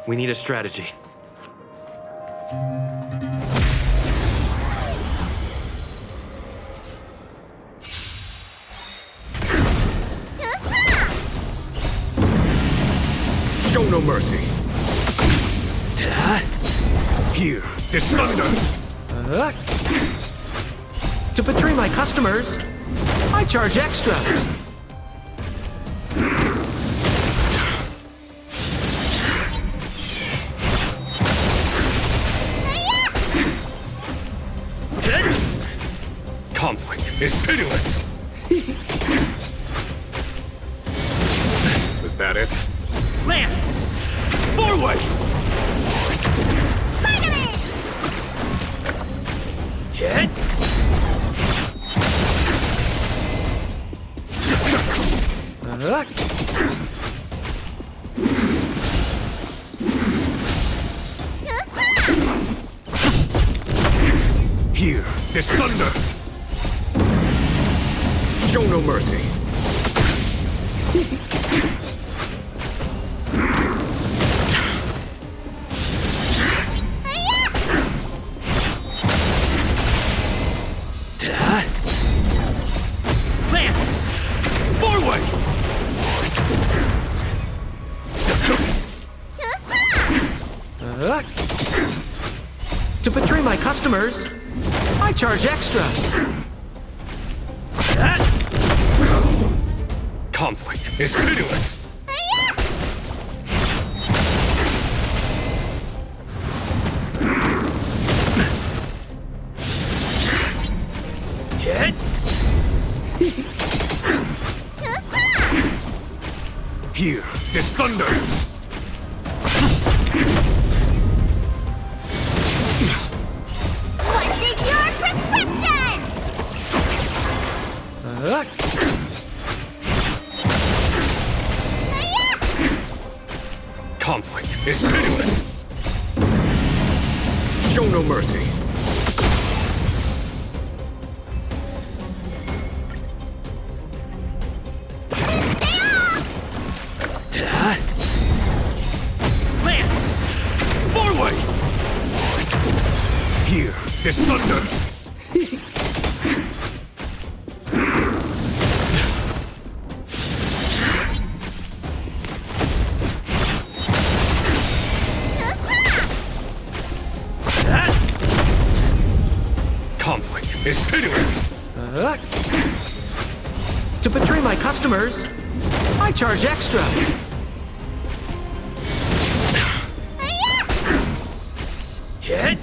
We need a strategy. Show no mercy. Here, this thunder. To betray my customers, I charge extra. Conflict is pitiless. Was that it? Lance! Forward! Hit! Here, this thunder. Show no mercy. Lance! Forward! betray my customers, I charge extra. Conflict is pitiless. Hit. Here, this thunder. What's in your prescription? Conflict is pitiless. Show no mercy. Lance! Forward! Here, this thunder. Conflict is pitiless. To betray my customers, I charge extra. Hit.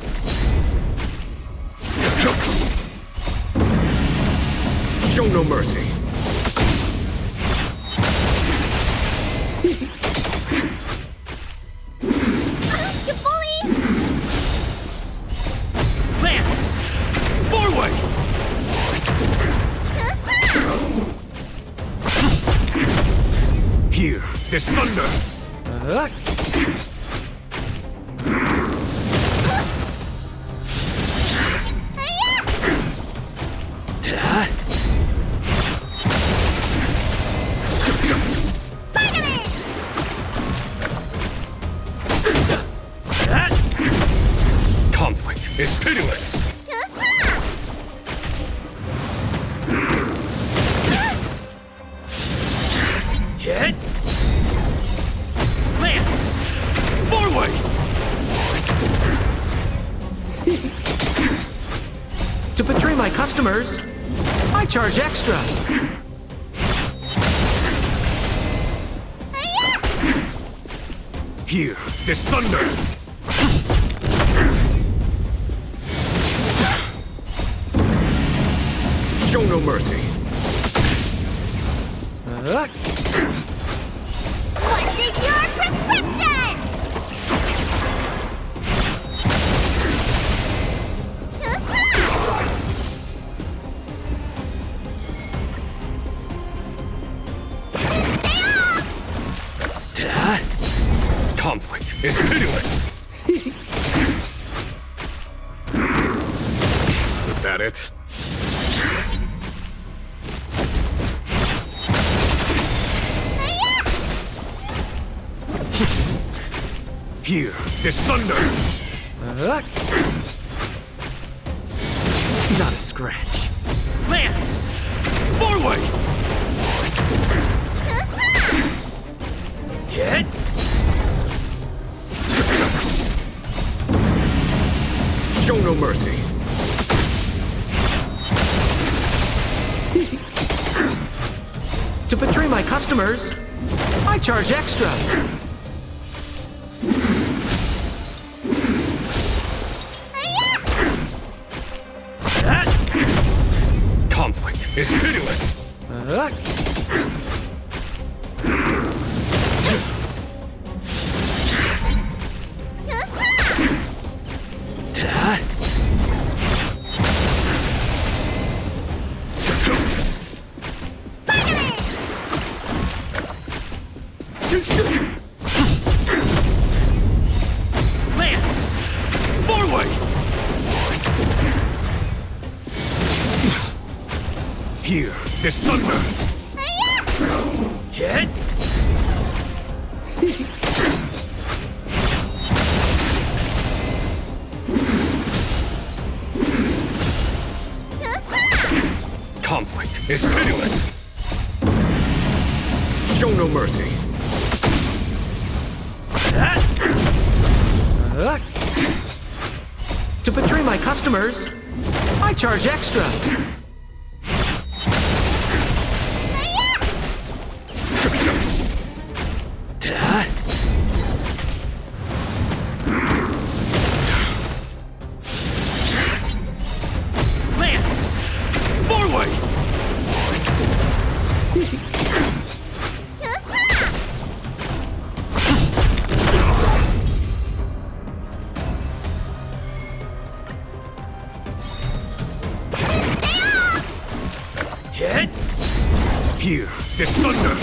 Show no mercy. You bully! Lance! Forward! Here, this thunder. Conflict is pitiless. Hit. Lance! Forward! To betray my customers, I charge extra. Here, this thunder. Show no mercy. What's in your prescription? Conflict is pitiless. Is that it? Here, this thunder. Not a scratch. Lance! Forward! Hit. Show no mercy. To betray my customers, I charge extra. Conflict is pitiless. Lance! Forward! Here, this thunder. Hit. Conflict is pitiless. Show no mercy. To betray my customers, I charge extra. Here, this thunder!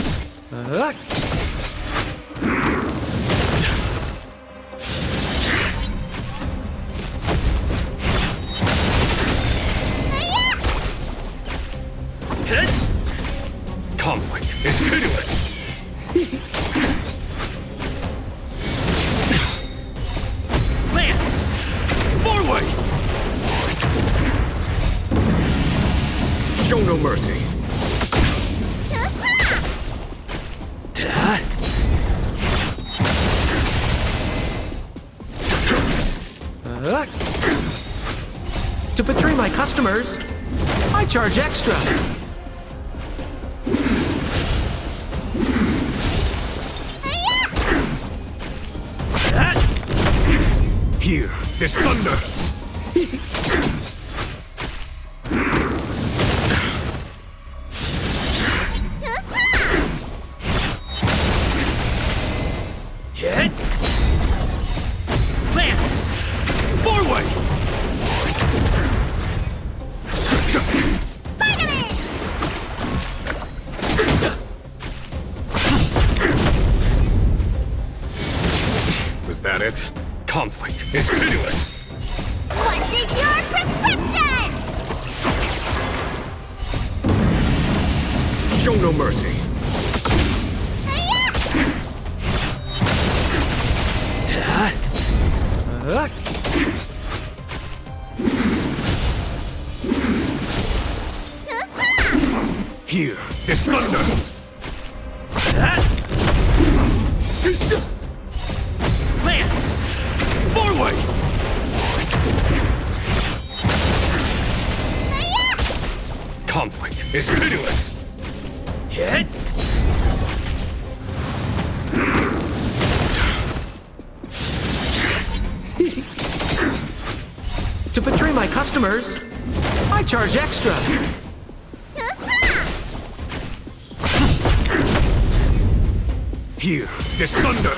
Conflict is pitiless! Lance! Forward! Show no mercy! To betray my customers, I charge extra. Here, this thunder! Hit! Lance! Forward! Was that it? Conflict is pitiless! What's in your prescription? Show no mercy! Here, this thunder! Lance! Forward! Conflict is pitiless! Hit! To betray my customers, I charge extra. Here, this thunder!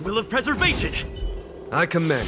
Will of preservation! I commend.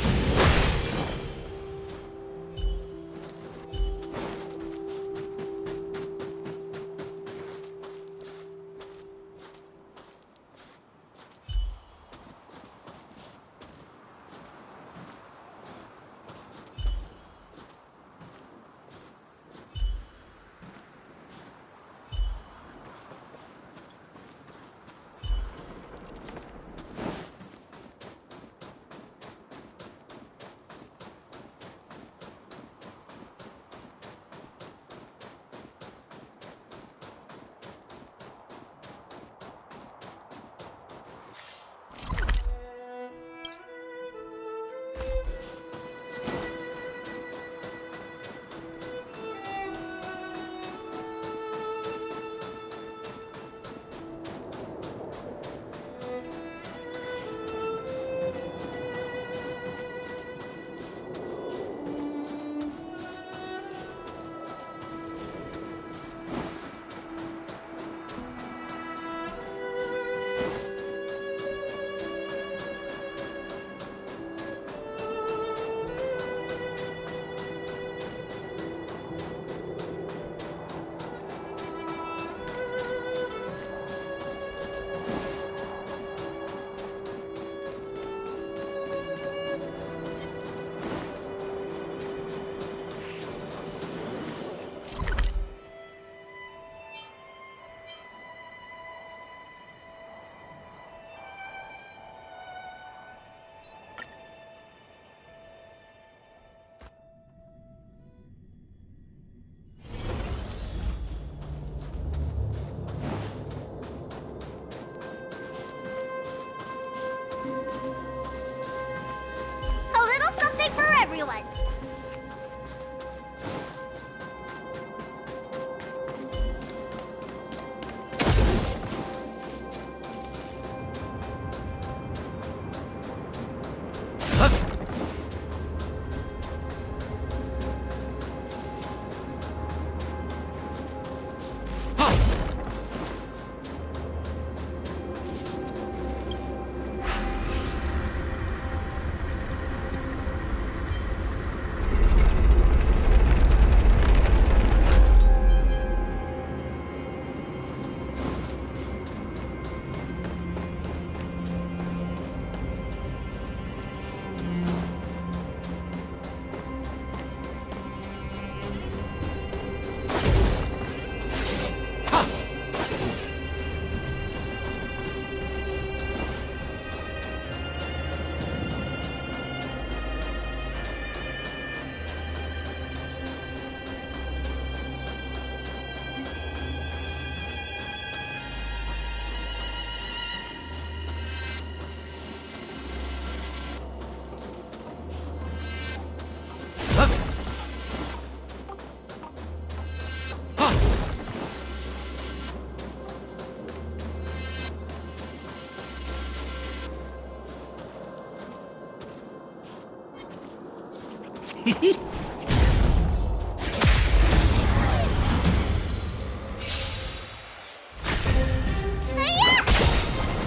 A little something for everyone.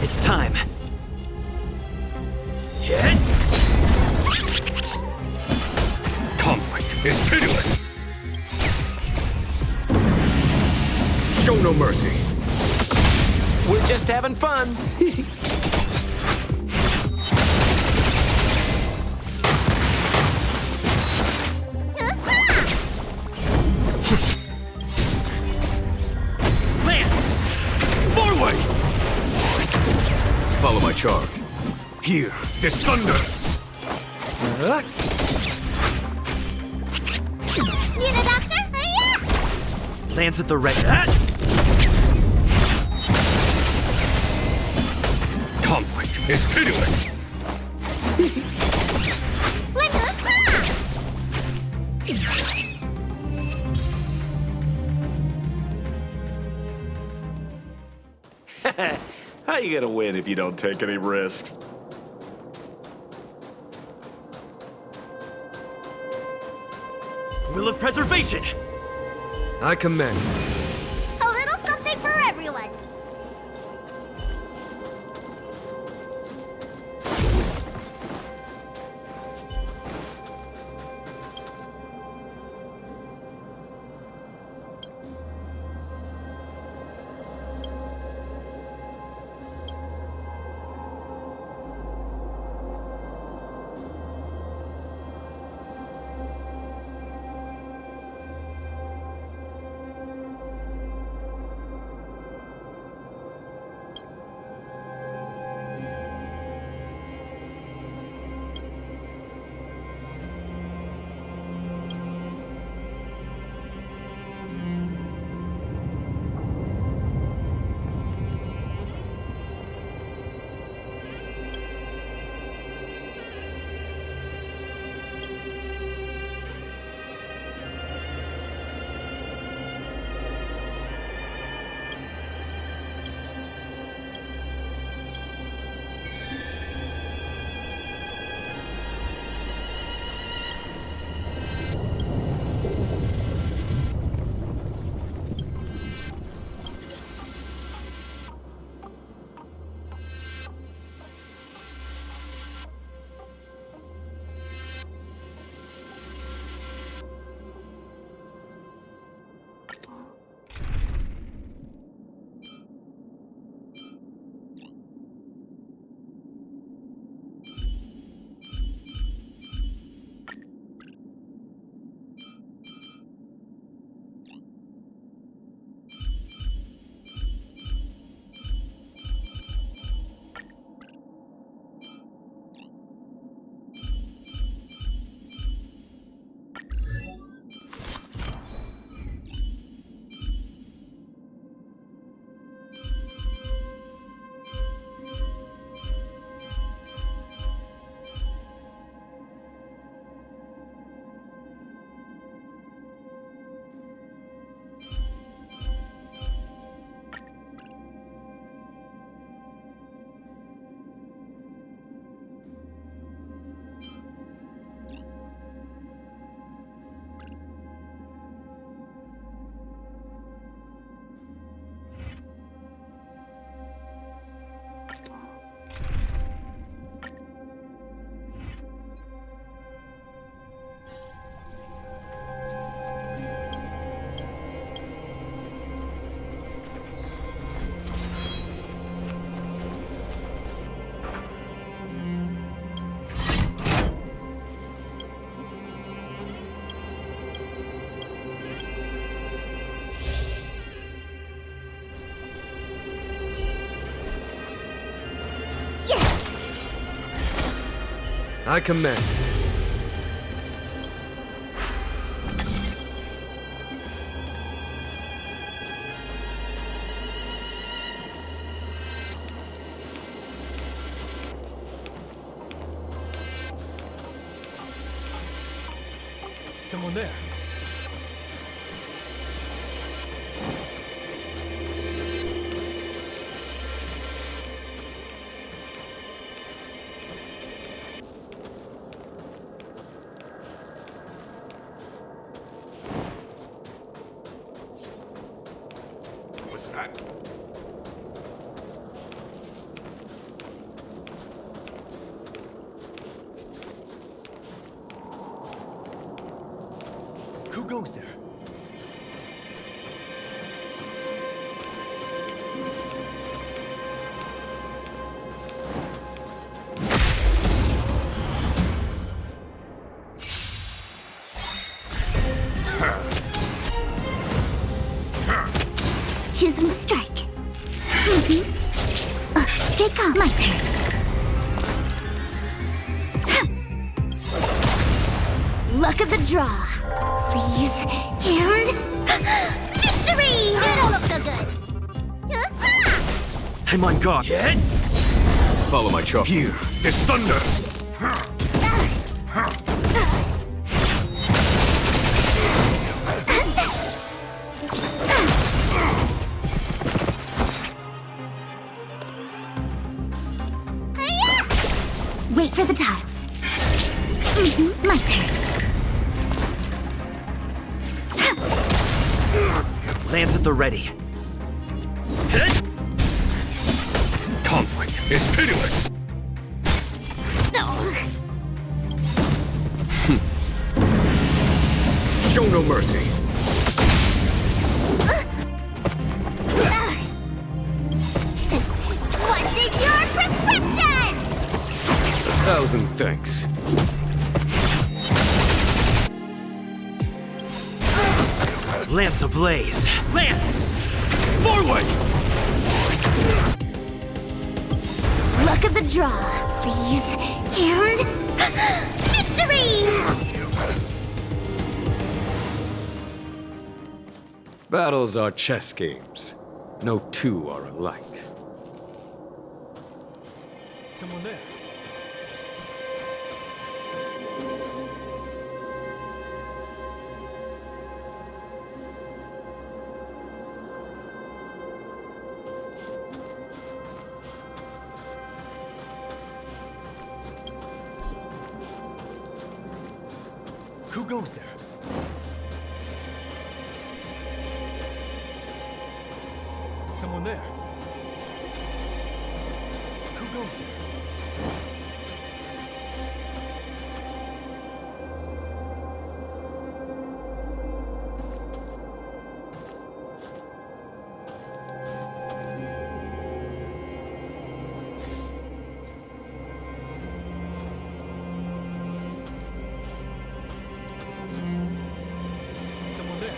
It's time. Conflict is pitiless. Show no mercy. We're just having fun. Forward! Follow my charge. Here, this thunder. Need a doctor? Hiya! Lands at the ready. Conflict is pitiless. How you gonna win if you don't take any risks? Will of preservation! I commend. A little something for everyone. I command. Someone there. What's that? Who goes there? Choose when to strike. Stay calm. My turn. Luck of the draw. Please. And... victory! You don't look so good. I'm on guard. Hit! Follow my charge. Here, there's thunder! Wait for the tiles. My turn. Lands at the ready. Hit! Conflict is pitiless! Show no mercy. What's in your prescription? 1,000 thanks. Lance ablaze. Lance! Forward! Luck of the draw. Please. And... victory! Battles are chess games. No two are alike. Someone there. Who goes there? Someone there. Who goes there? Someone there.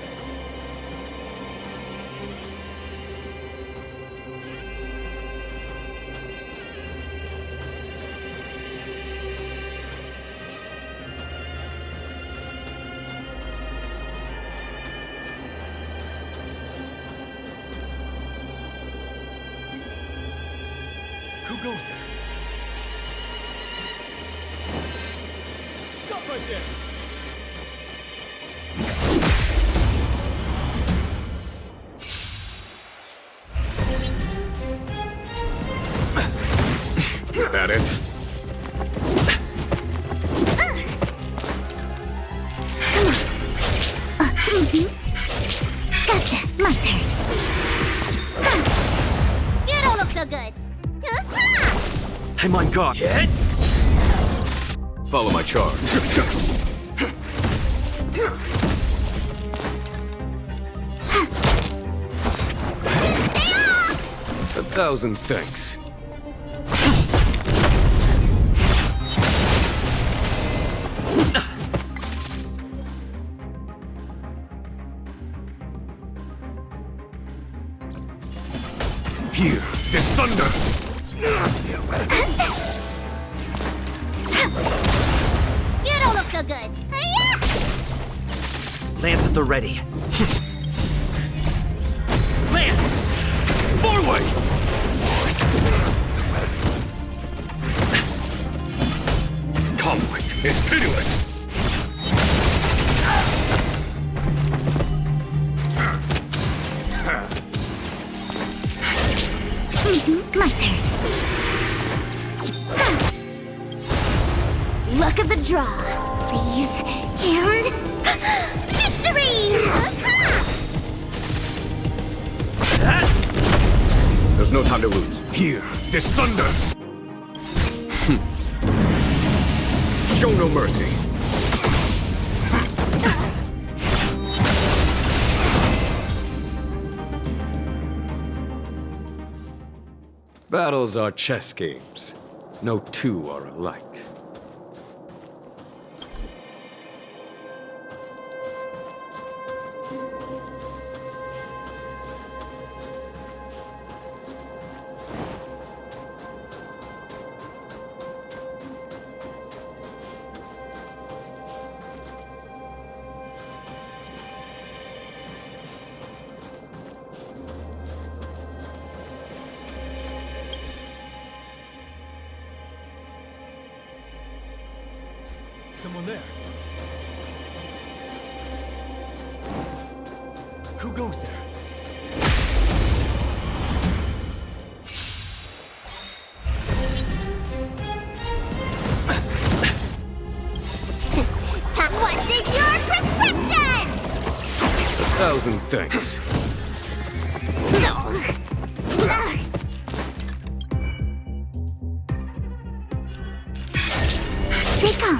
Who goes there? Stop right there! Is that it? Gotcha. My turn. You don't look so good. I'm on guard. Hit! Follow my charge. A 1,000 thanks. Here, there's thunder! so good. Lands at the ready. Land! Forward! Conflict is pitiless. My turn. Luck of the draw, please. And victory! There's no time to lose. Here, this thunder. Show no mercy. Battles are chess games. No two are alike. Someone there. Who goes there? What's in your prescription? 1,000 thanks. Stay calm.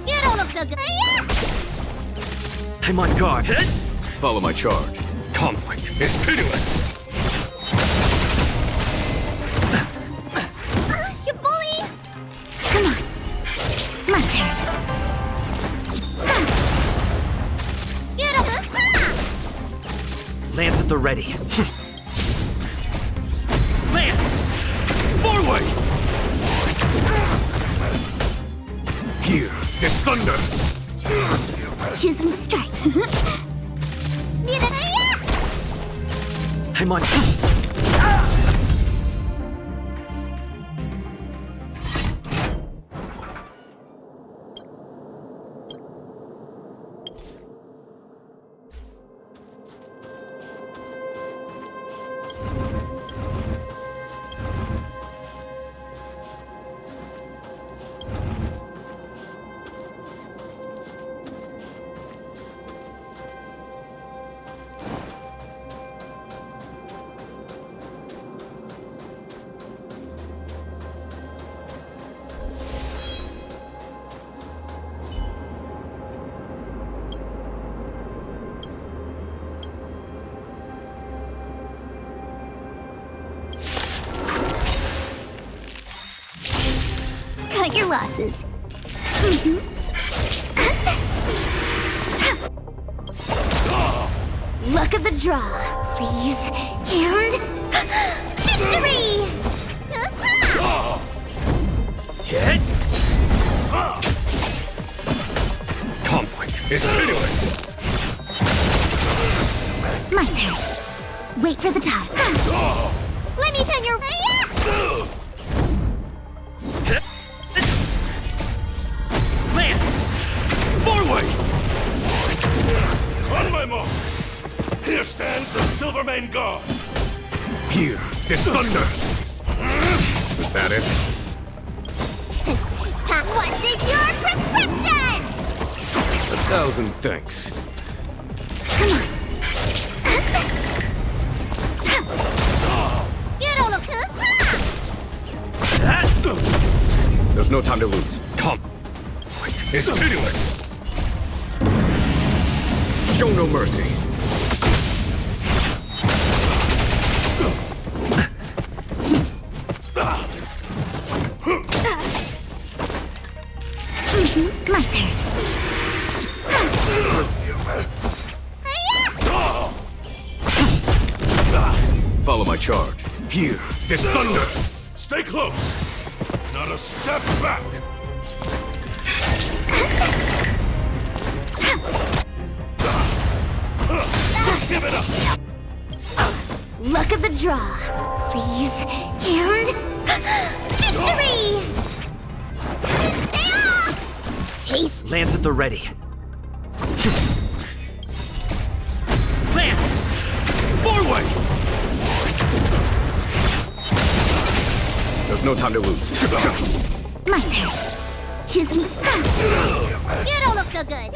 You don't look so good. I'm on guard. Follow my charge. Conflict is pitiless. You bully! Come on. My turn. You don't. Lands at the ready. Land! Forward! Here, this thunder. Choosing strike. I'm on. Cut your losses. Luck of the draw, please. And victory! Hit! Conflict is pitiless. My turn. Wait for the time. Let me tell your. Land! Forward! On my mark. Here stands the Silvermane Guard. Here, this thunder. Is that it? What's in your prescription? 1,000 thanks. Come on. You don't look. There's no time to lose. Conflict is pitiless. Show no mercy. My turn. Follow my charge. Here, this thunder. Stay close. No Not a step back! Give it up! Luck of the draw, please. And victory! Taste. Lands at the ready. Lance! Forward! There's no time to lose. My turn. Choose me spell. You don't look so good.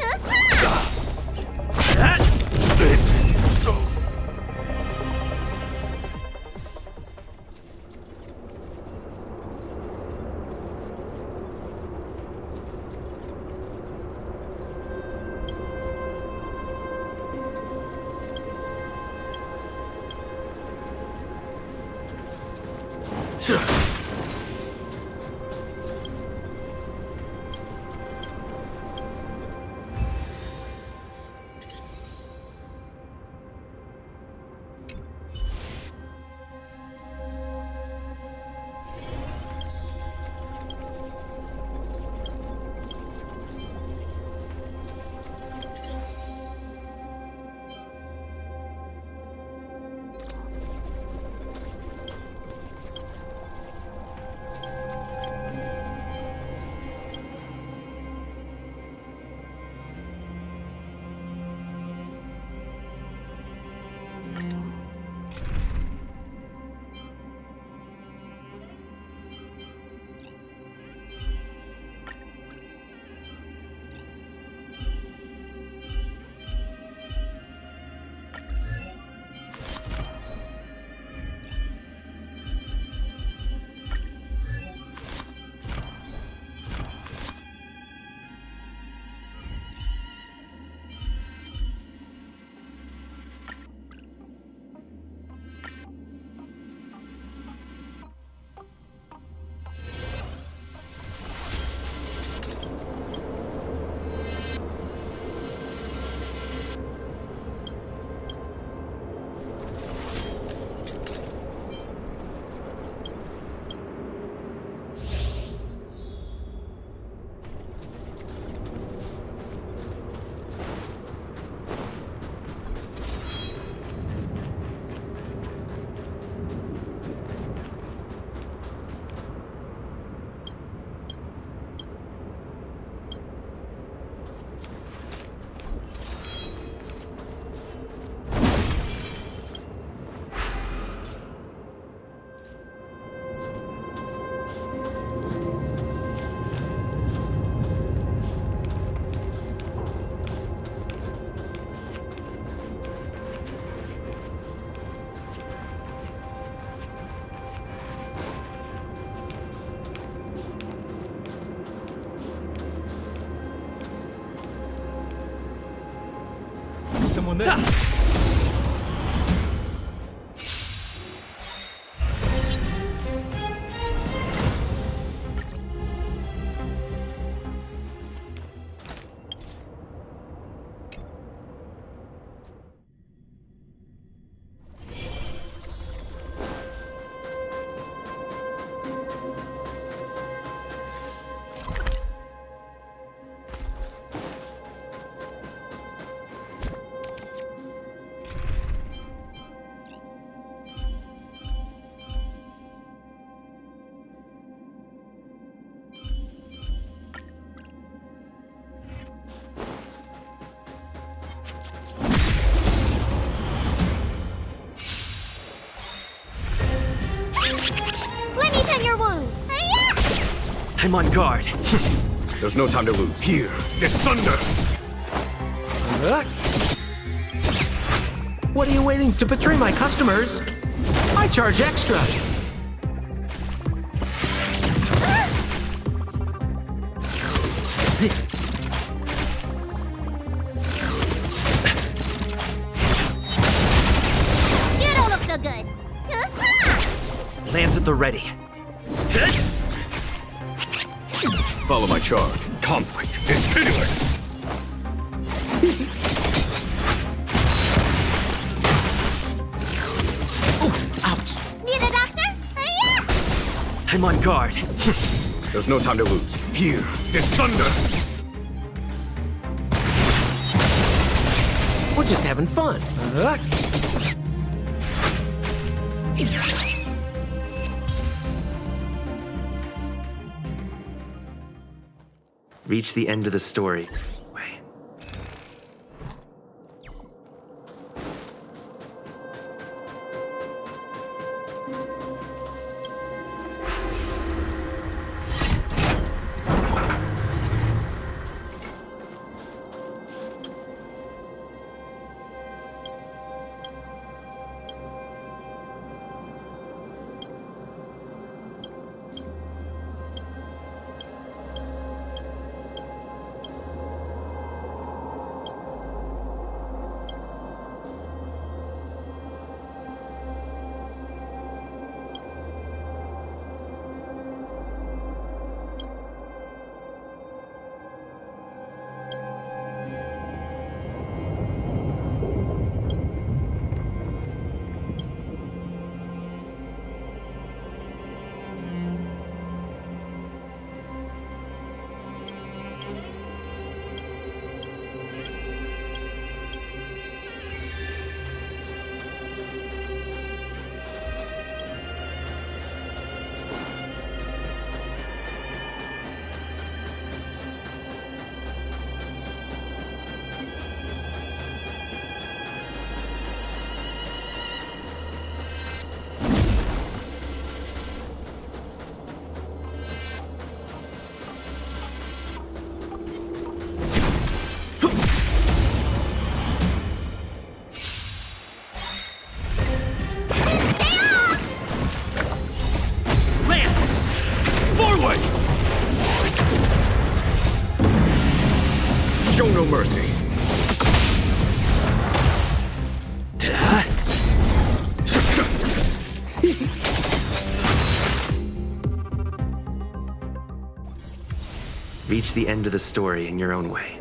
Someone there. I'm on guard. There's no time to lose. Here, there's thunder! What are you waiting to betray my customers? I charge extra. You don't look so good. Lands at the ready. Follow my charge. Conflict is pitiless! Ouch! Need a doctor? I'm on guard. There's no time to lose. Here, this thunder! We're just having fun. Reach the end of the story. Show no mercy. Reach the end of the story in your own way.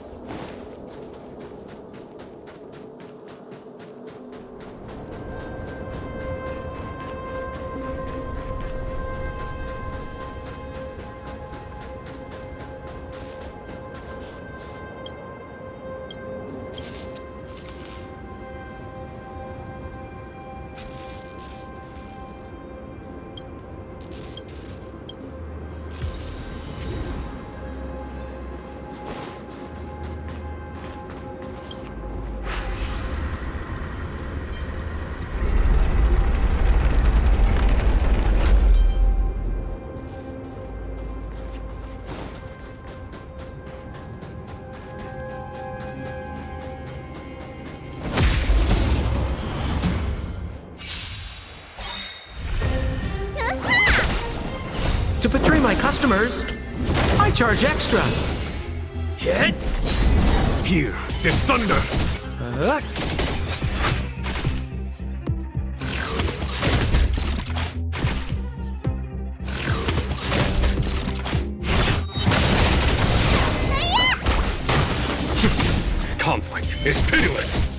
To betray my customers, I charge extra. Hit! Here, this thunder! Conflict is pitiless!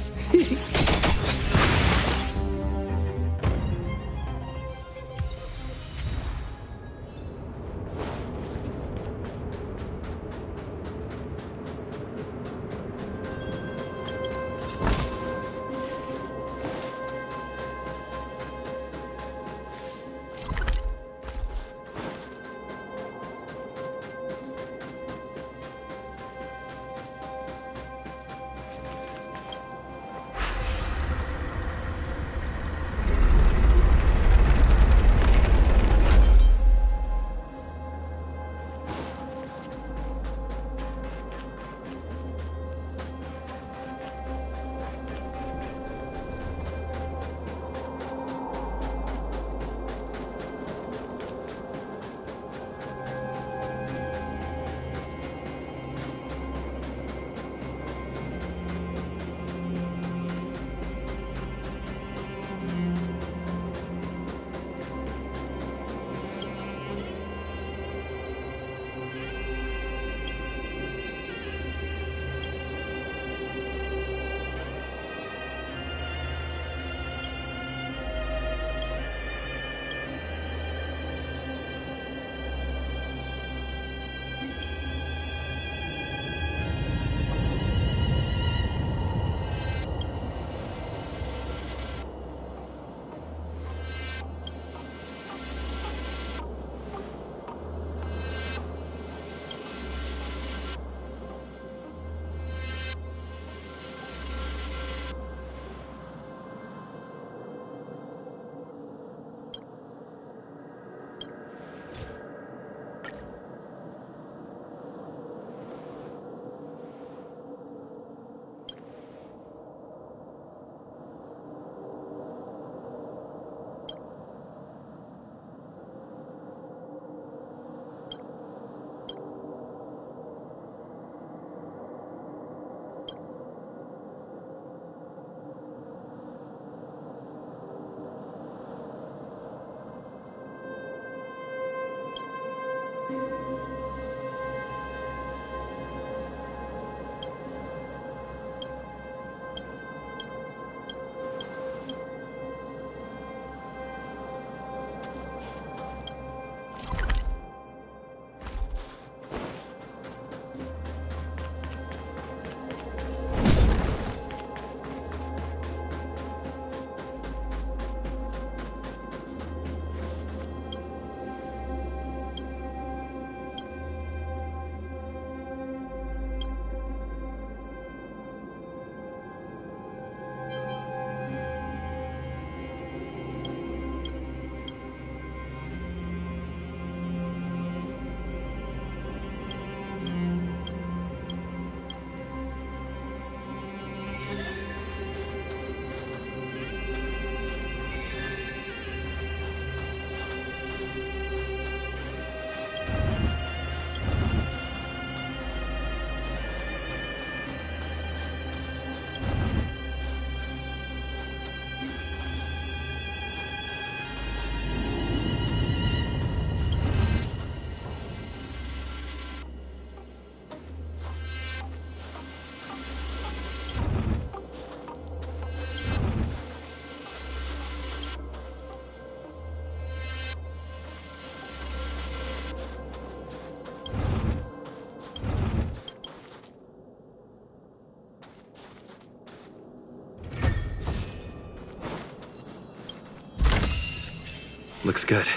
Looks good.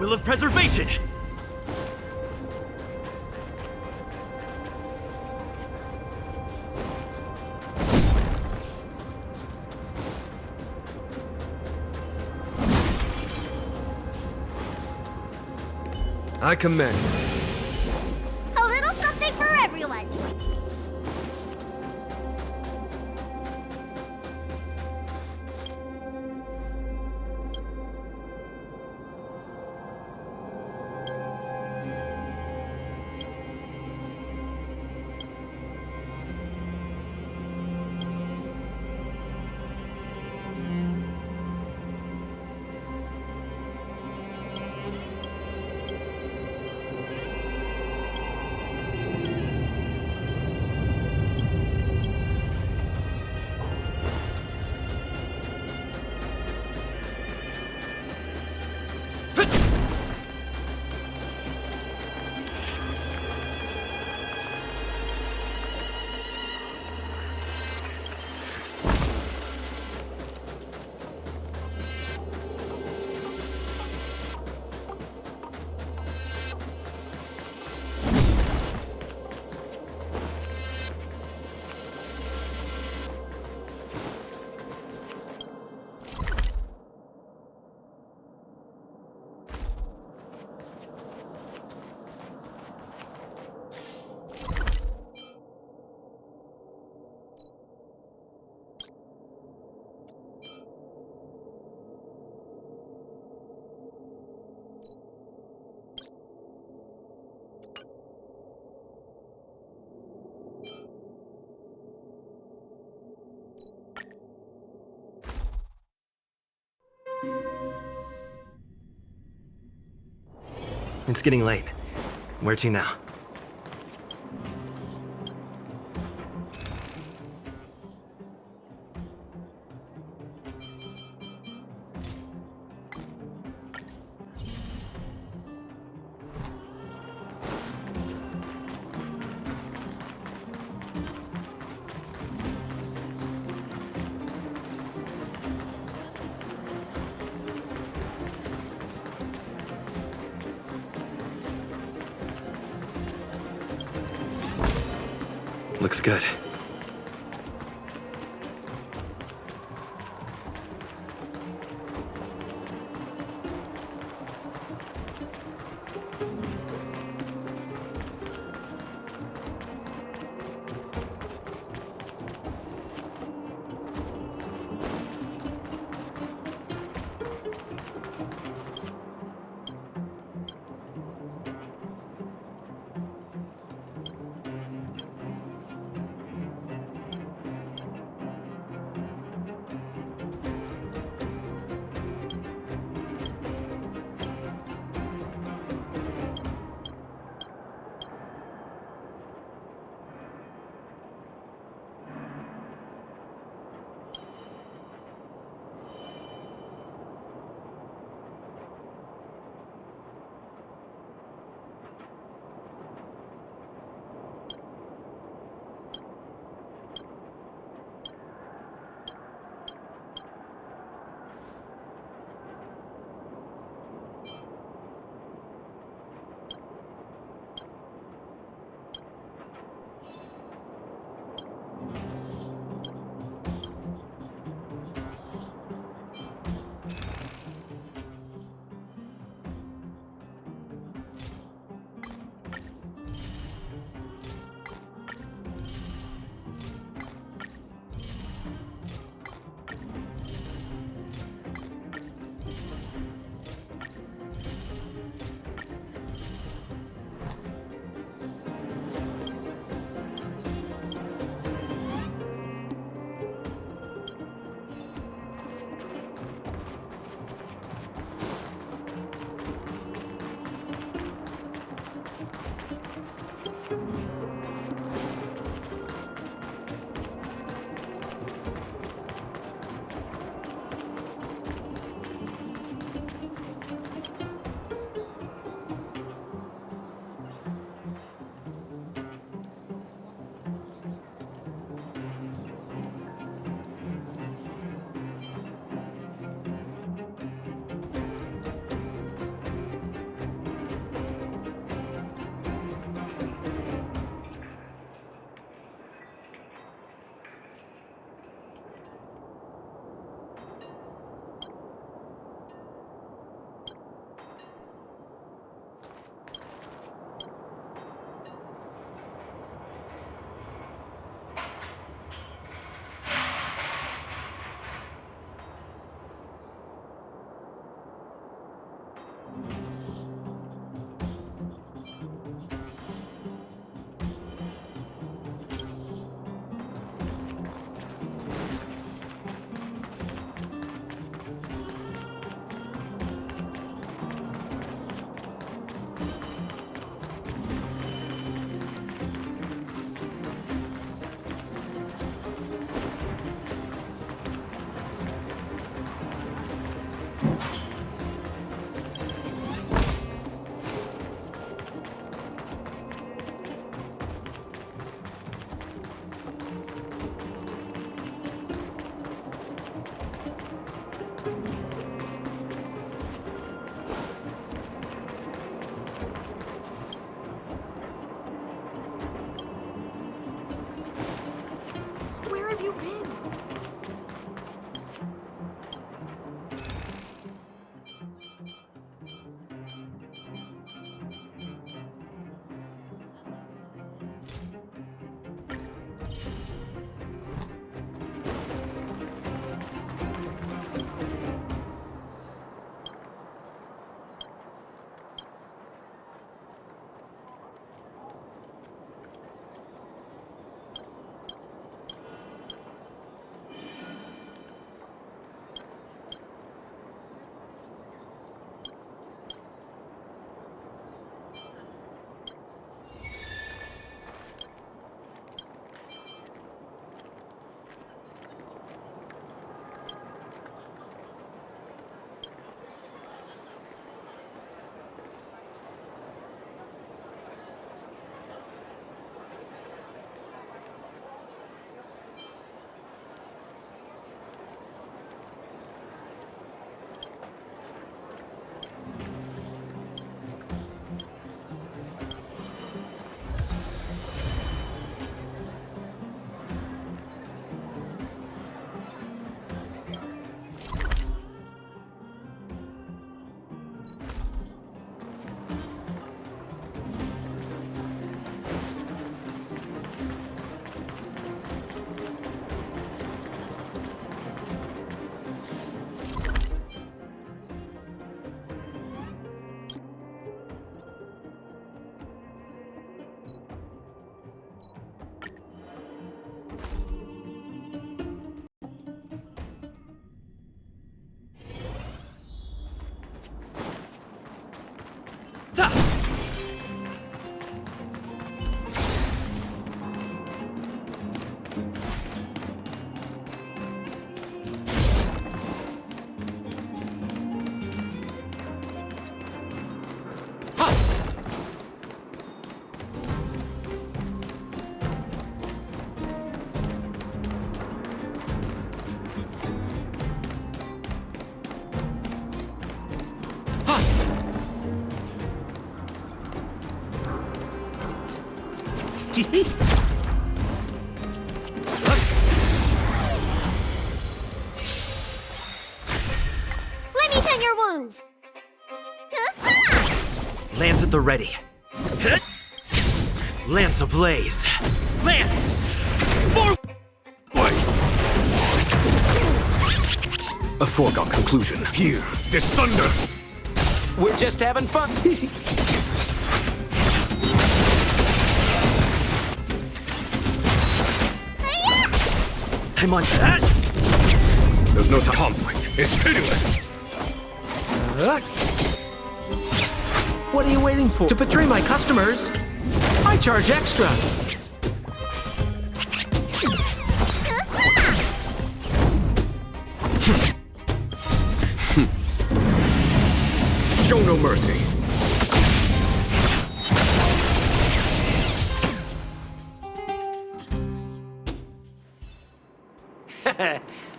Will of preservation! I commend. A little something for everyone. It's getting late. Where to now? Looks good. Let me tend your wounds. Lance at the ready. Lance ablaze. Lance! Forward! A foregone conclusion. Here, this thunder. We're just having fun. I'm on that! There's no time. Conflict is pitiless. What are you waiting for? To betray my customers? I charge extra. Show no mercy.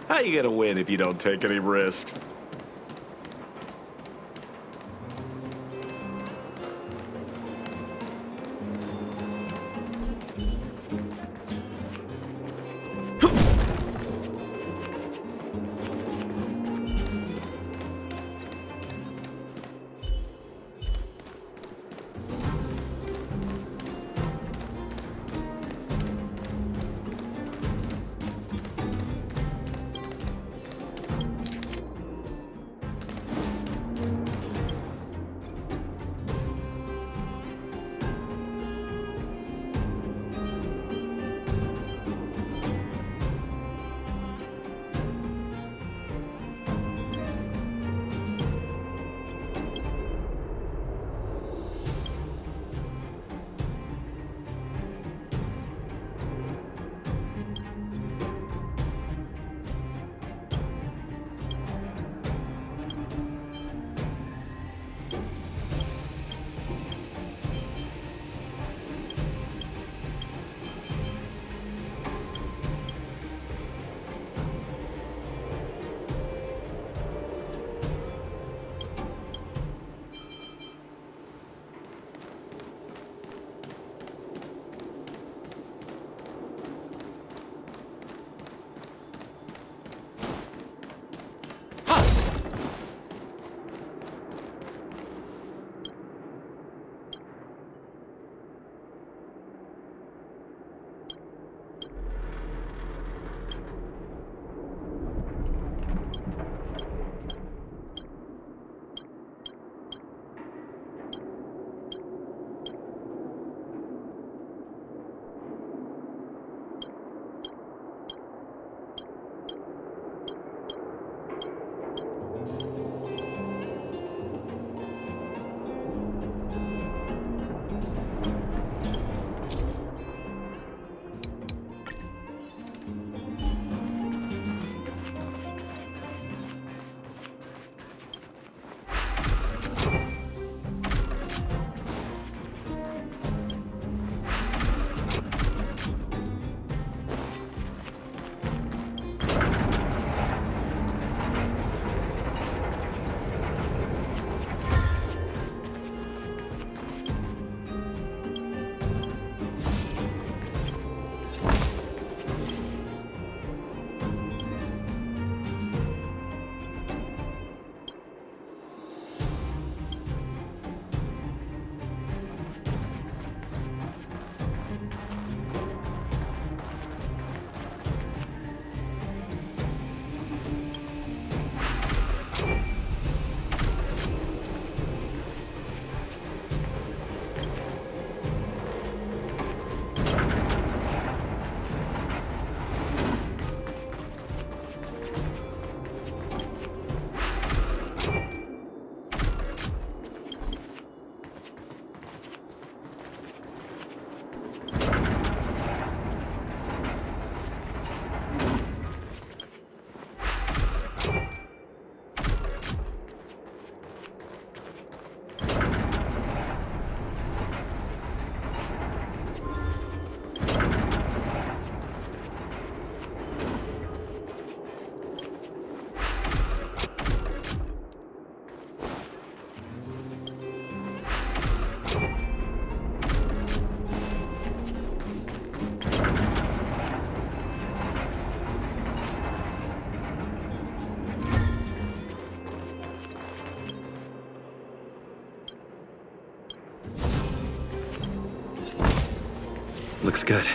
How you gonna win if you don't take any risks? Looks good.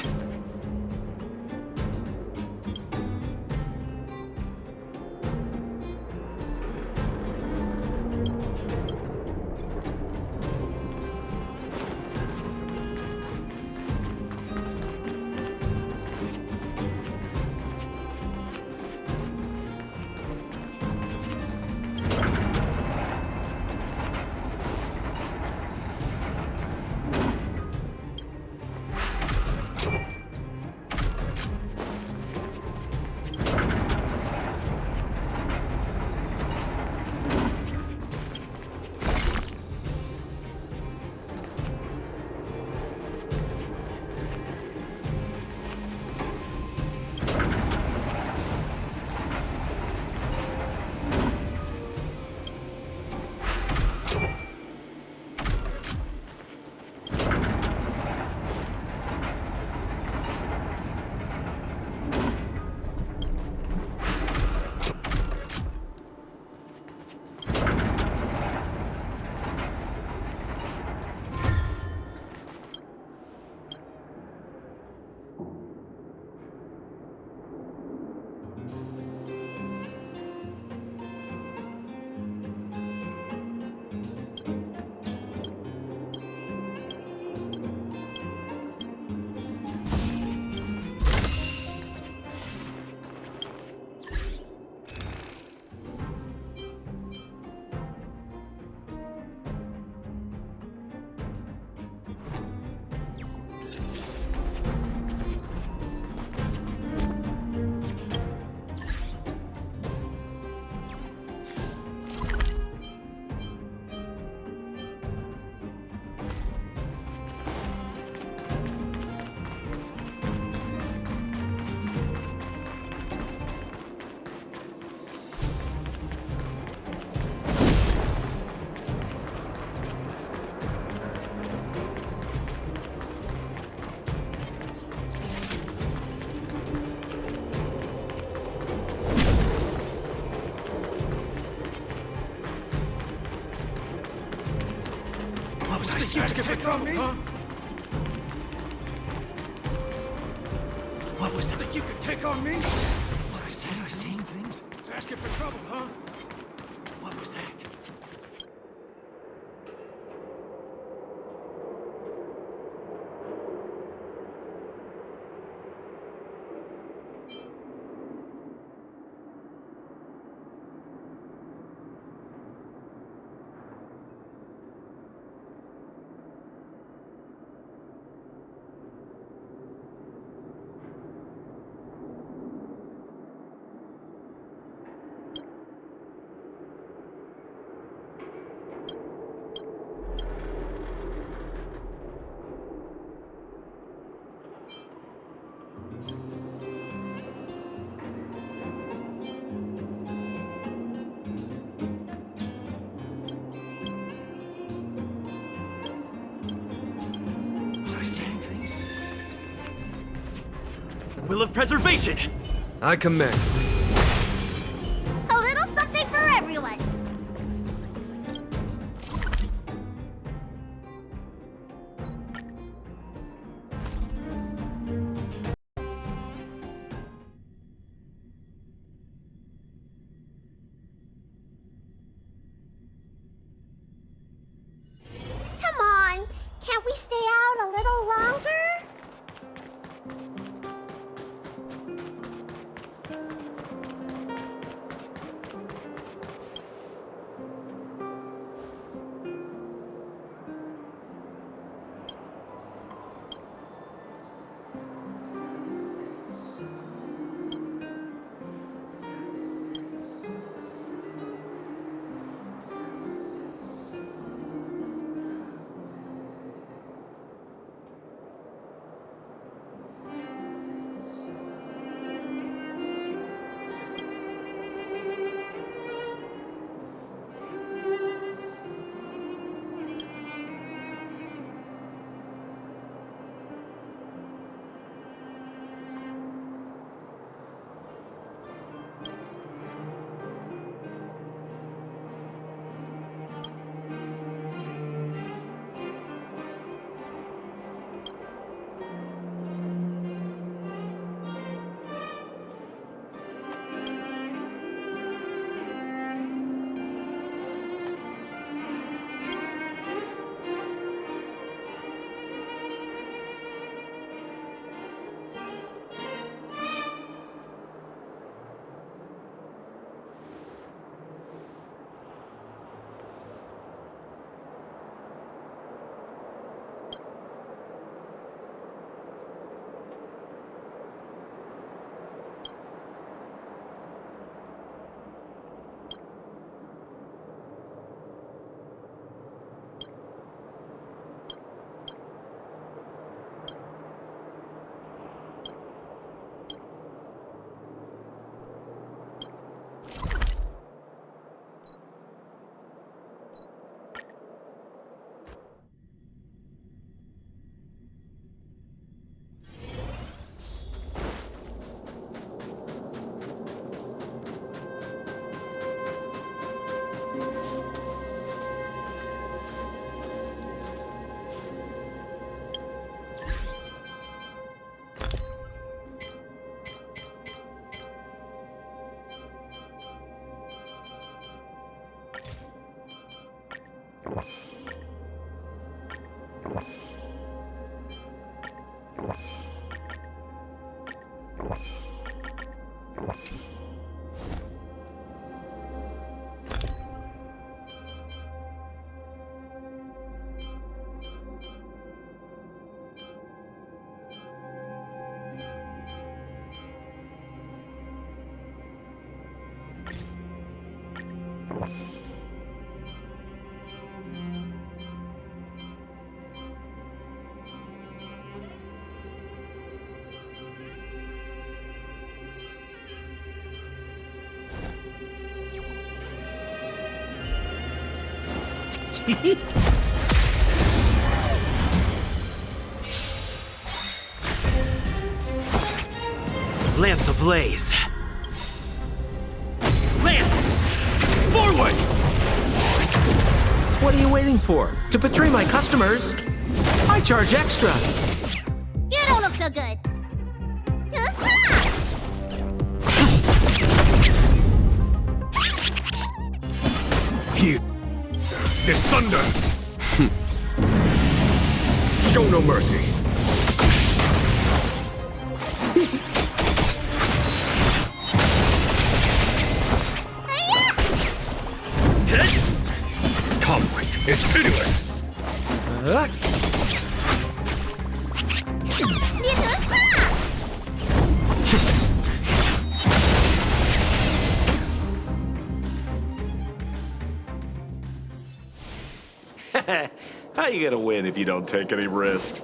Asking for trouble, huh? What was it? Think you could take on me? What I said, I seen things. Asking for trouble, huh? What was that? Will of preservation! I command. A little something for everyone. Come on, can't we stay out a little longer? Lance ablaze. Lance! Forward! What are you waiting for? To betray my customers? I charge extra. You don't look so good. Here. There's thunder. Show no mercy. Conflict is pitiless. How you gonna win if you don't take any risks?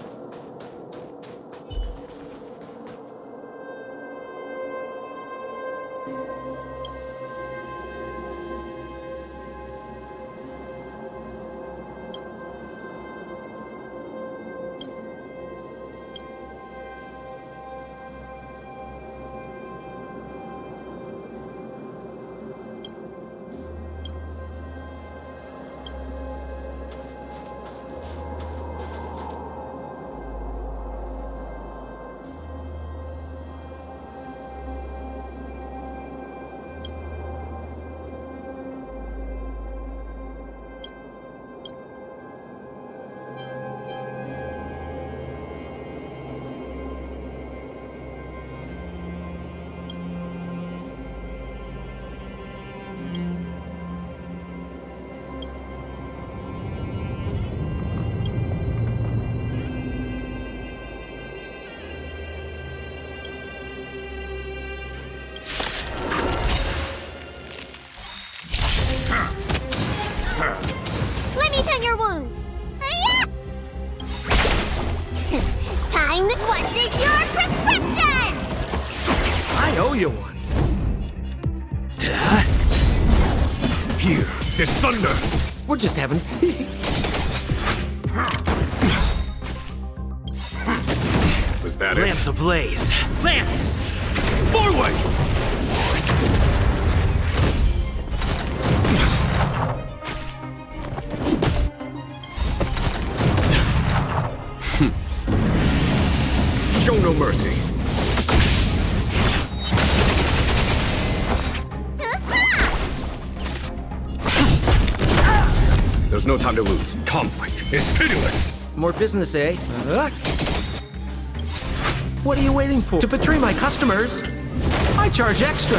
Let me tend your wounds. Time. What's in your prescription? I owe you one. Here. There's thunder. We're just having... Was that Lance ablaze. Lance! Forward! Show no mercy. There's no time to lose. Conflict is pitiless. More business, eh? What are you waiting for? To betray my customers? I charge extra.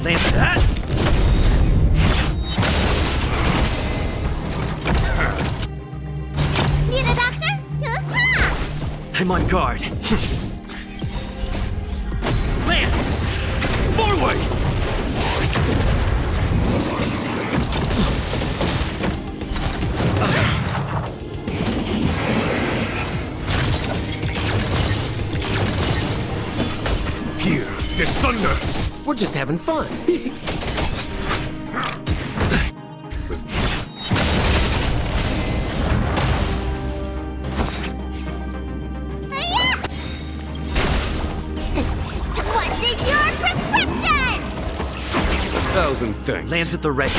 Lance that! Need a doctor? I'm on guard. Lance! Forward! Here. There's thunder. We're just having fun. What's in your prescription? 1,000 thanks. Lance at the ready.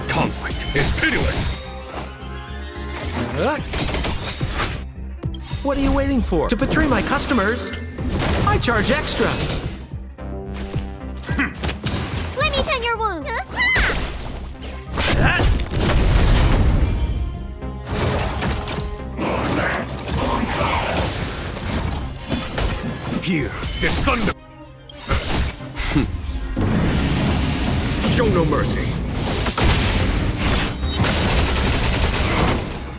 Conflict is What are you waiting for? To betray my customers, I charge extra. Let me tend your wound. Here, get thunder. Show no mercy.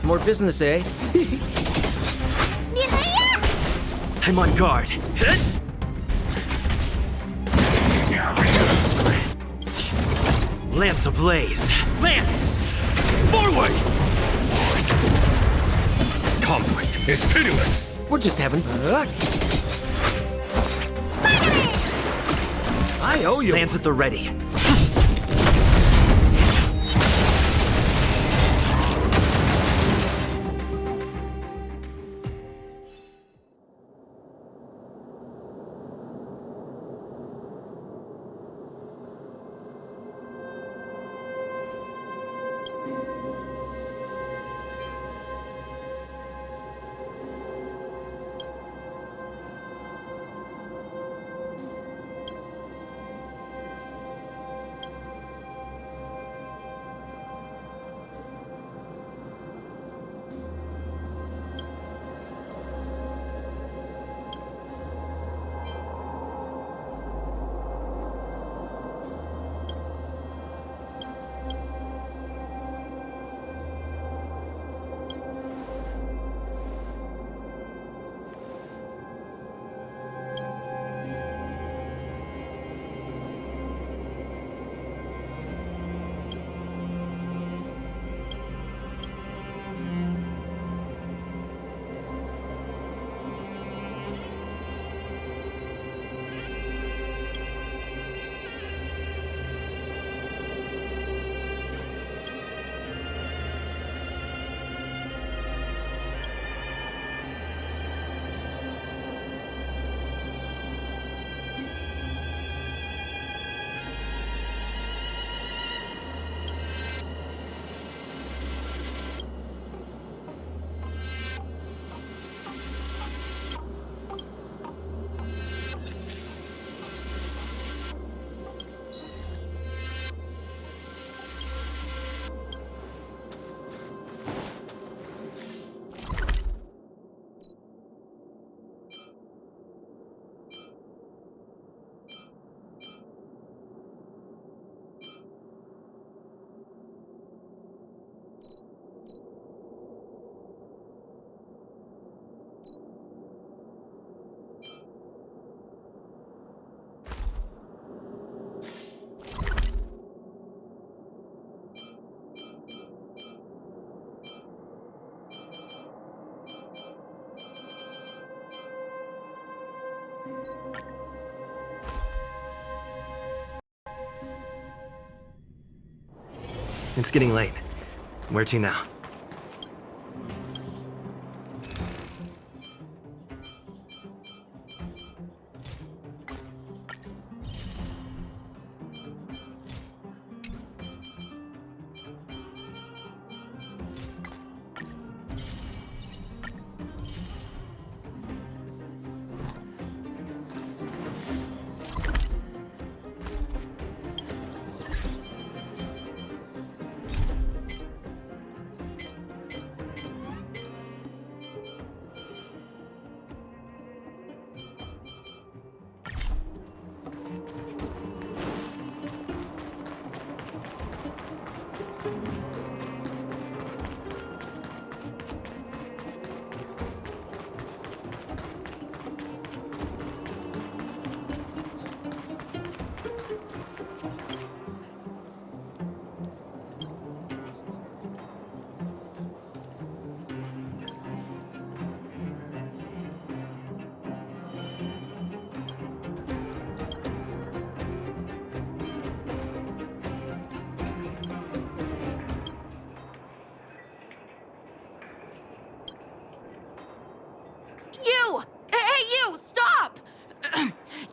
More business, eh? I'm on guard. Lance ablaze. Lance! Forward! Conflict is pitiless. We're just having... I owe you. Lance at the ready. It's getting late. Where to now?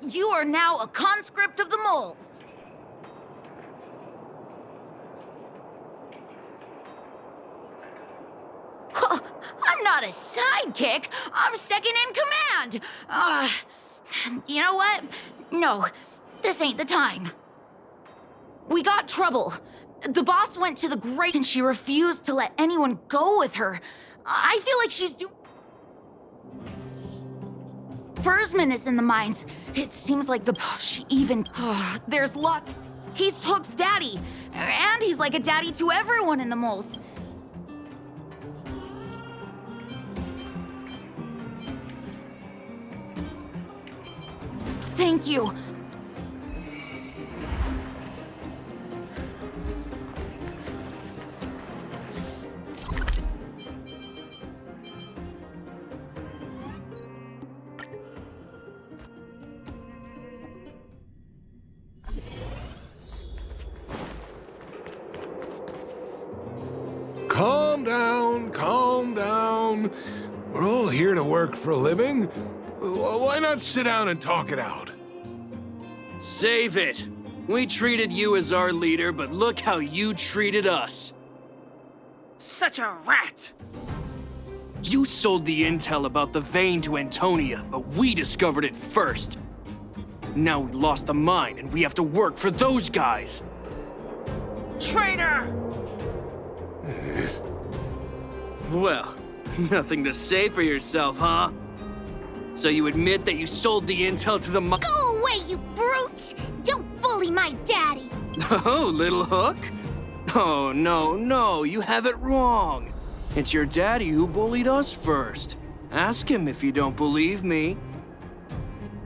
You are now a conscript of the moles. I'm not a sidekick. I'm second in command. You know what? No, this ain't the time. We got trouble. The boss went to the great and she refused to let anyone go with her. I feel like she's Fursman is in the mines. It seems like she even... there's lots... He's Hook's daddy. And he's like a daddy to everyone in the moles. Thank you. Calm down, calm down. We're all here to work for a living. Why not sit down and talk it out? Save it. We treated you as our leader, but look how you treated us. Such a rat! You sold the intel about the vein to Antonia, but we discovered it first. Now we lost the mine, and we have to work for those guys. Traitor! Well, nothing to say for yourself, huh? So you admit that you sold the intel to the Go away, you brutes! Don't bully my daddy! Oh, little Hook? Oh, no, you have it wrong. It's your daddy who bullied us first. Ask him if you don't believe me.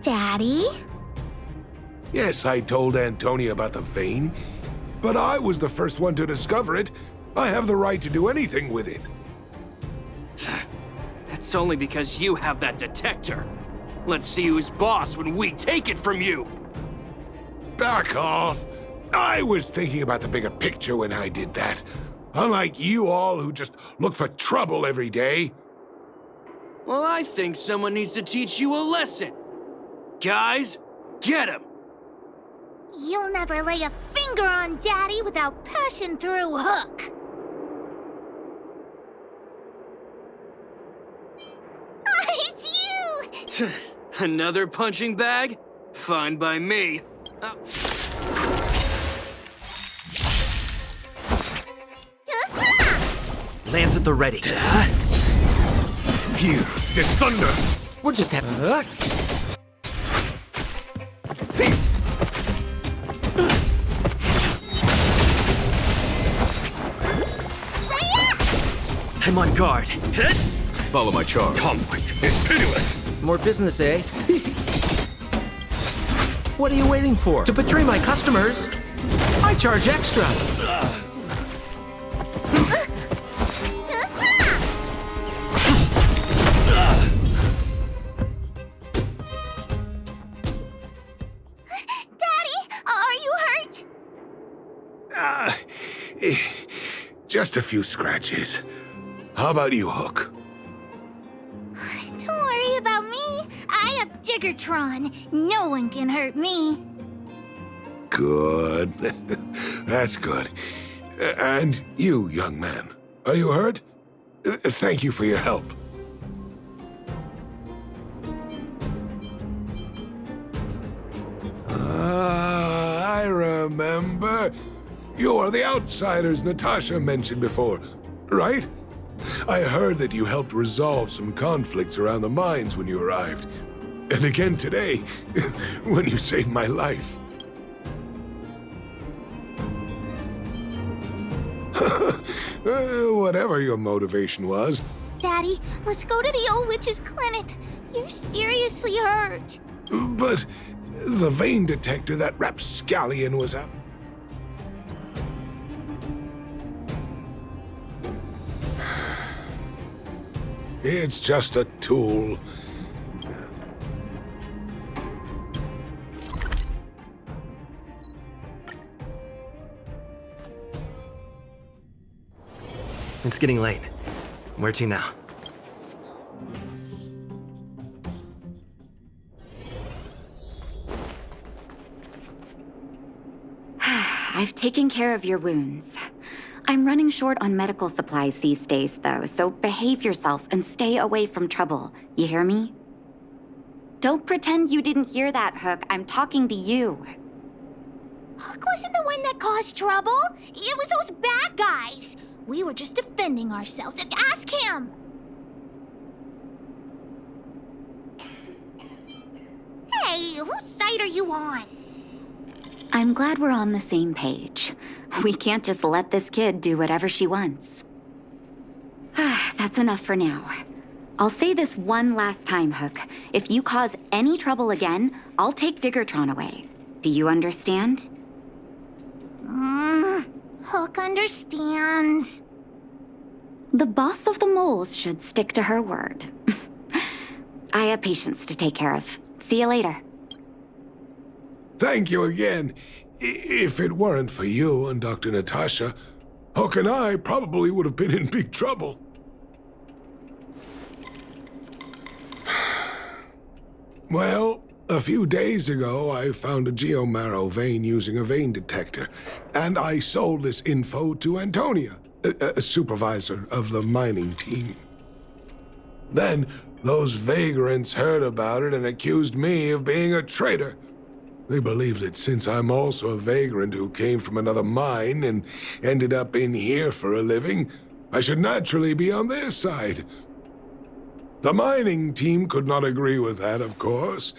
Daddy? Yes, I told Antonia about the vein, but I was the first one to discover it. I have the right to do anything with it. That's only because you have that detector. Let's see who's boss when we take it from you. Back off. I was thinking about the bigger picture when I did that. Unlike you all who just look for trouble every day. Well, I think someone needs to teach you a lesson. Guys, get him! You'll never lay a finger on Daddy without passing through Hook. It's you! Another punching bag? Fine by me. Lands at the ready. Here, there's thunder. We're just having... I'm on guard. Follow my charge. Conflict is pitiless. More business, eh? What are you waiting for? To betray my customers? I charge extra. Just a few scratches. How about you, Hook? Don't worry about me. I have Diggertron. No one can hurt me. Good. That's good. And you, young man, are you hurt? Thank you for your help. I remember. You are the outsiders Natasha mentioned before, right? I heard that you helped resolve some conflicts around the mines when you arrived. And again today, when you saved my life. Whatever your motivation was. Daddy, let's go to the old witch's clinic. You're seriously hurt. But the vein detector that rapscallion was up. It's just a tool. It's getting late. Where to now? I've taken care of your wounds. I'm running short on medical supplies these days, though, so behave yourselves and stay away from trouble. You hear me? Don't pretend you didn't hear that, Hook. I'm talking to you. Hook wasn't the one that caused trouble. It was those bad guys. We were just defending ourselves. Ask him. Hey, whose side are you on? I'm glad we're on the same page. We can't just let this kid do whatever she wants. That's enough for now. I'll say this one last time, Hook. If you cause any trouble again, I'll take Diggertron away. Do you understand? Hook understands. The boss of the moles should stick to her word. I have patients to take care of. See you later. Thank you again. If it weren't for you and Dr. Natasha, Hook and I probably would have been in big trouble. Well, a few days ago, I found a geomarrow vein using a vein detector, and I sold this info to Antonia, a supervisor of the mining team. Then, those vagrants heard about it and accused me of being a traitor. They believe that since I'm also a vagrant who came from another mine and ended up in here for a living, I should naturally be on their side. The mining team could not agree with that, of course.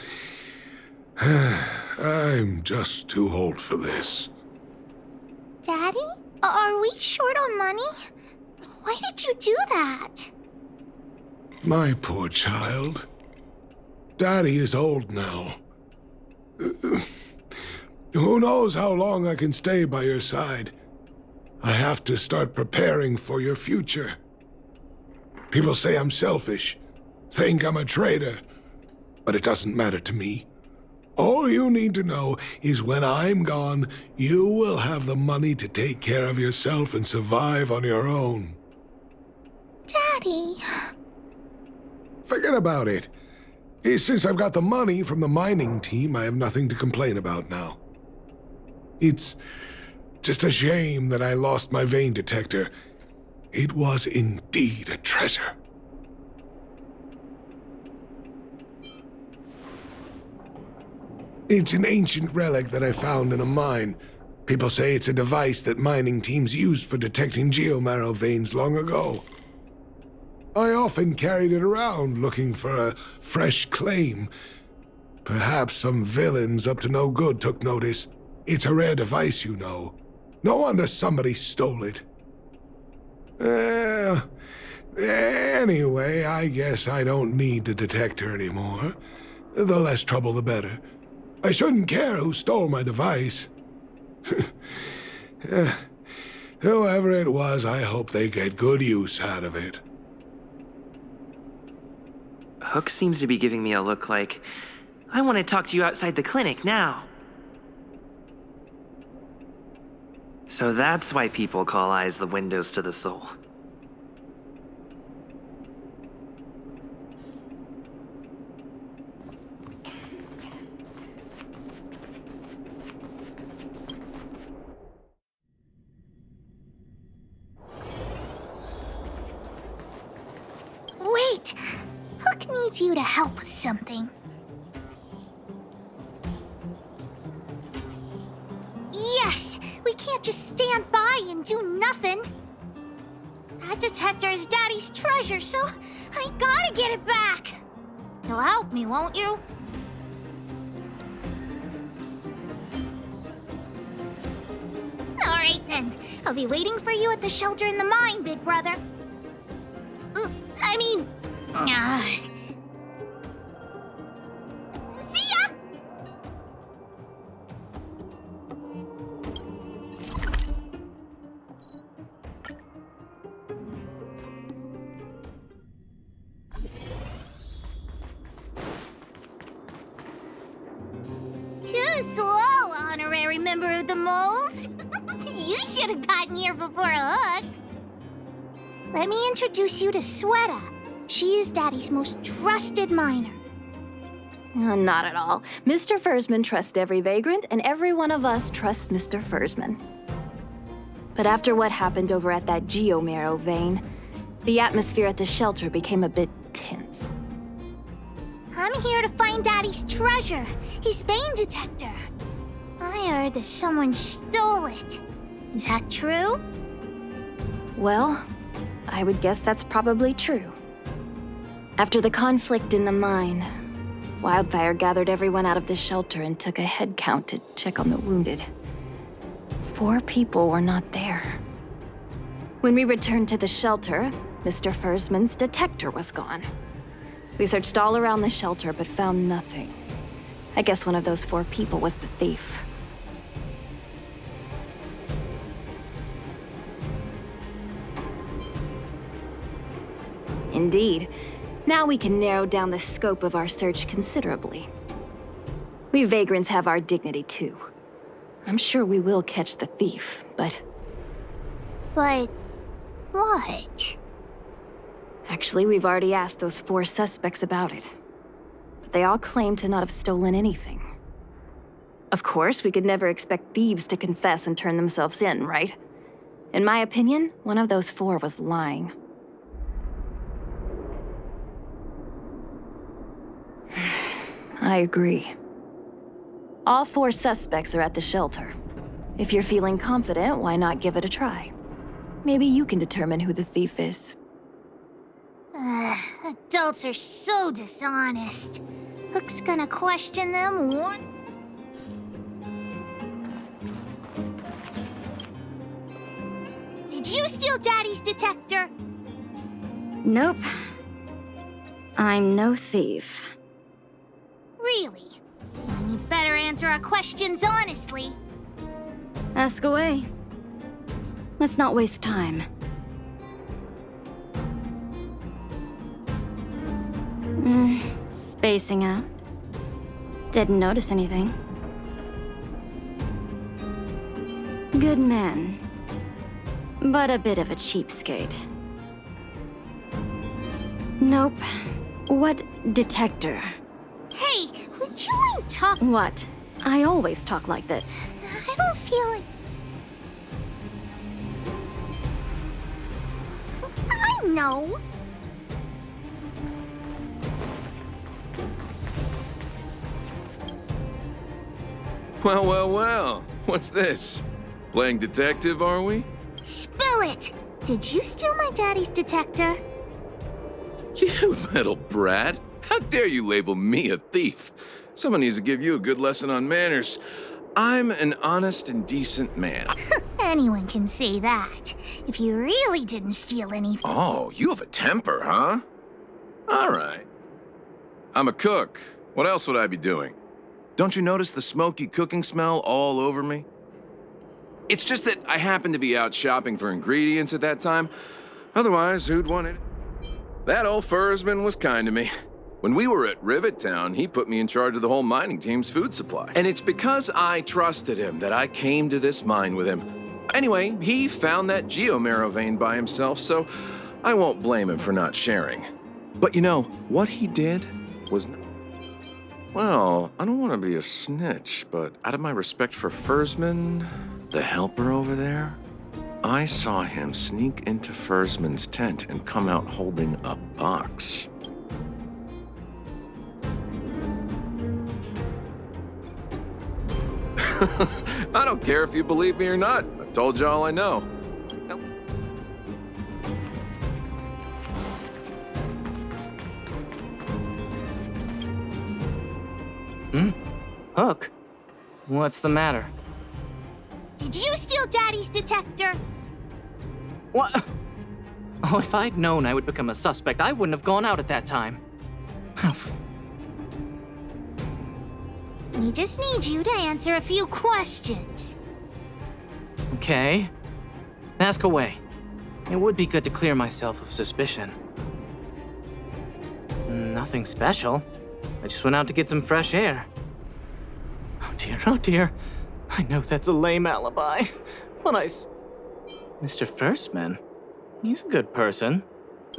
I'm just too old for this. Daddy? Are we short on money? Why did you do that? My poor child. Daddy is old now. Who knows how long I can stay by your side? I have to start preparing for your future. People say I'm selfish, think I'm a traitor, but it doesn't matter to me. All you need to know is when I'm gone, you will have the money to take care of yourself and survive on your own. Daddy. Forget about it. Since I've got the money from the mining team, I have nothing to complain about now. It's just a shame that I lost my vein detector. It was indeed a treasure. It's an ancient relic that I found in a mine. People say it's a device that mining teams used for detecting geomarrow veins long ago. I often carried it around looking for a fresh claim. Perhaps some villains up to no good took notice. It's a rare device, you know. No wonder somebody stole it. Anyway, I guess I don't need the detector anymore. The less trouble, the better. I shouldn't care who stole my device. Whoever it was, I hope they get good use out of it. Hook seems to be giving me a look like, I want to talk to you outside the clinic now. So that's why people call eyes the windows to the soul. Wait! Hook needs you to help with something. Yes! We can't just stand by and do nothing. That detector is Daddy's treasure, so I gotta get it back. You'll help me, won't you? Alright then. I'll be waiting for you at the shelter in the mine, big brother. See ya! Too slow, honorary member of the moles. You should have gotten here before Hook. Let me introduce you to Sweta. She is Daddy's most trusted miner. Not at all. Mr. Fursman trusts every vagrant, and every one of us trusts Mr. Fursman. But after what happened over at that geomarrow vein, the atmosphere at the shelter became a bit tense. I'm here to find Daddy's treasure, his vein detector. I heard that someone stole it. Is that true? Well, I would guess that's probably true. After the conflict in the mine, Wildfire gathered everyone out of the shelter and took a head count to check on the wounded. 4 people were not there. When we returned to the shelter, Mr. Fursman's detector was gone. We searched all around the shelter but found nothing. I guess one of those 4 people was the thief. Indeed. Now we can narrow down the scope of our search considerably. We vagrants have our dignity too. I'm sure we will catch the thief, but... But... what? Actually, we've already asked those 4 suspects about it. But they all claim to not have stolen anything. Of course, we could never expect thieves to confess and turn themselves in, right? In my opinion, one of those 4 was lying. I agree. All 4 suspects are at the shelter. If you're feeling confident, why not give it a try? Maybe you can determine who the thief is. Adults are so dishonest. Hook's gonna question them one. Did you steal Daddy's detector? Nope. I'm no thief. Really? Then you better answer our questions honestly. Ask away. Let's not waste time. Spacing out. Didn't notice anything. Good man. But a bit of a cheapskate. Nope. What detector? Hey, would you mind talking? What? I always talk like that. I don't feel like... I know. Well, well, well. What's this? Playing detective, are we? Spill it! Did you steal my daddy's detector? You little brat. How dare you label me a thief? Someone needs to give you a good lesson on manners. I'm an honest and decent man. Anyone can say that. If you really didn't steal anything... Oh, you have a temper, huh? All right. I'm a cook. What else would I be doing? Don't you notice the smoky cooking smell all over me? It's just that I happened to be out shopping for ingredients at that time. Otherwise, who'd want it? That old Fursman was kind to me. When we were at Rivet Town, he put me in charge of the whole mining team's food supply. And it's because I trusted him that I came to this mine with him. Anyway, he found that geomarrow vein by himself, so I won't blame him for not sharing. But you know, what he did was... Well, I don't want to be a snitch, but out of my respect for Fursman, the helper over there, I saw him sneak into Fursman's tent and come out holding a box. I don't care if you believe me or not. I've told you all I know. Hook? What's the matter? Did you steal Daddy's detector? What? Oh, if I'd known I would become a suspect, I wouldn't have gone out at that time. We just need you to answer a few questions. Okay. Ask away. It would be good to clear myself of suspicion. Nothing special. I just went out to get some fresh air. Oh dear, oh dear. I know that's a lame alibi, but Mr. Fursman, he's a good person.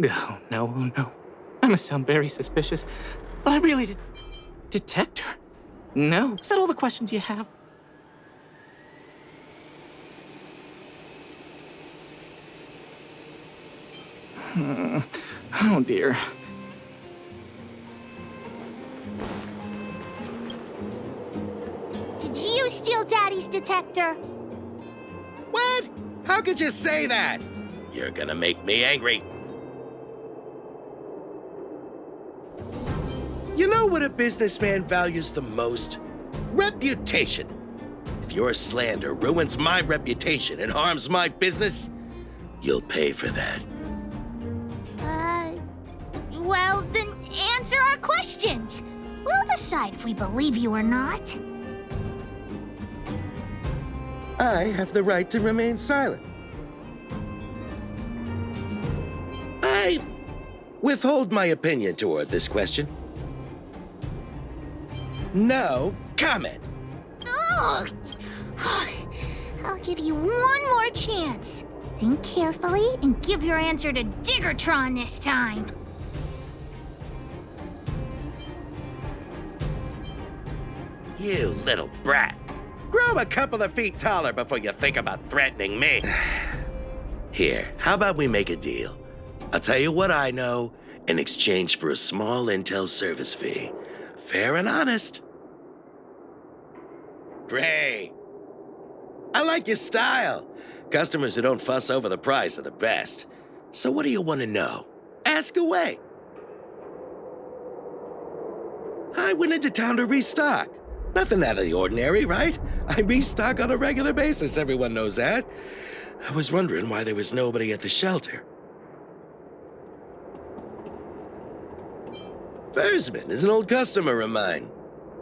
Oh no. I must sound very suspicious, but I really did... Detector? No. Is that all the questions you have? Oh dear. Did you steal Daddy's detector? What? How could you say that? You're gonna make me angry. You know what a businessman values the most? Reputation. If your slander ruins my reputation and harms my business, you'll pay for that. Well, then answer our questions. We'll decide if we believe you or not. I have the right to remain silent. I withhold my opinion toward this question. No comment. Ugh. I'll give you one more chance. Think carefully and give your answer to Diggertron this time. You little brat. Grow a couple of feet taller before you think about threatening me. Here, how about we make a deal? I'll tell you what I know in exchange for a small intel service fee. Fair and honest. Great. I like your style. Customers who don't fuss over the price are the best. So what do you want to know? Ask away. I went into town to restock. Nothing out of the ordinary, right? I restock on a regular basis, everyone knows that. I was wondering why there was nobody at the shelter. Versman is an old customer of mine.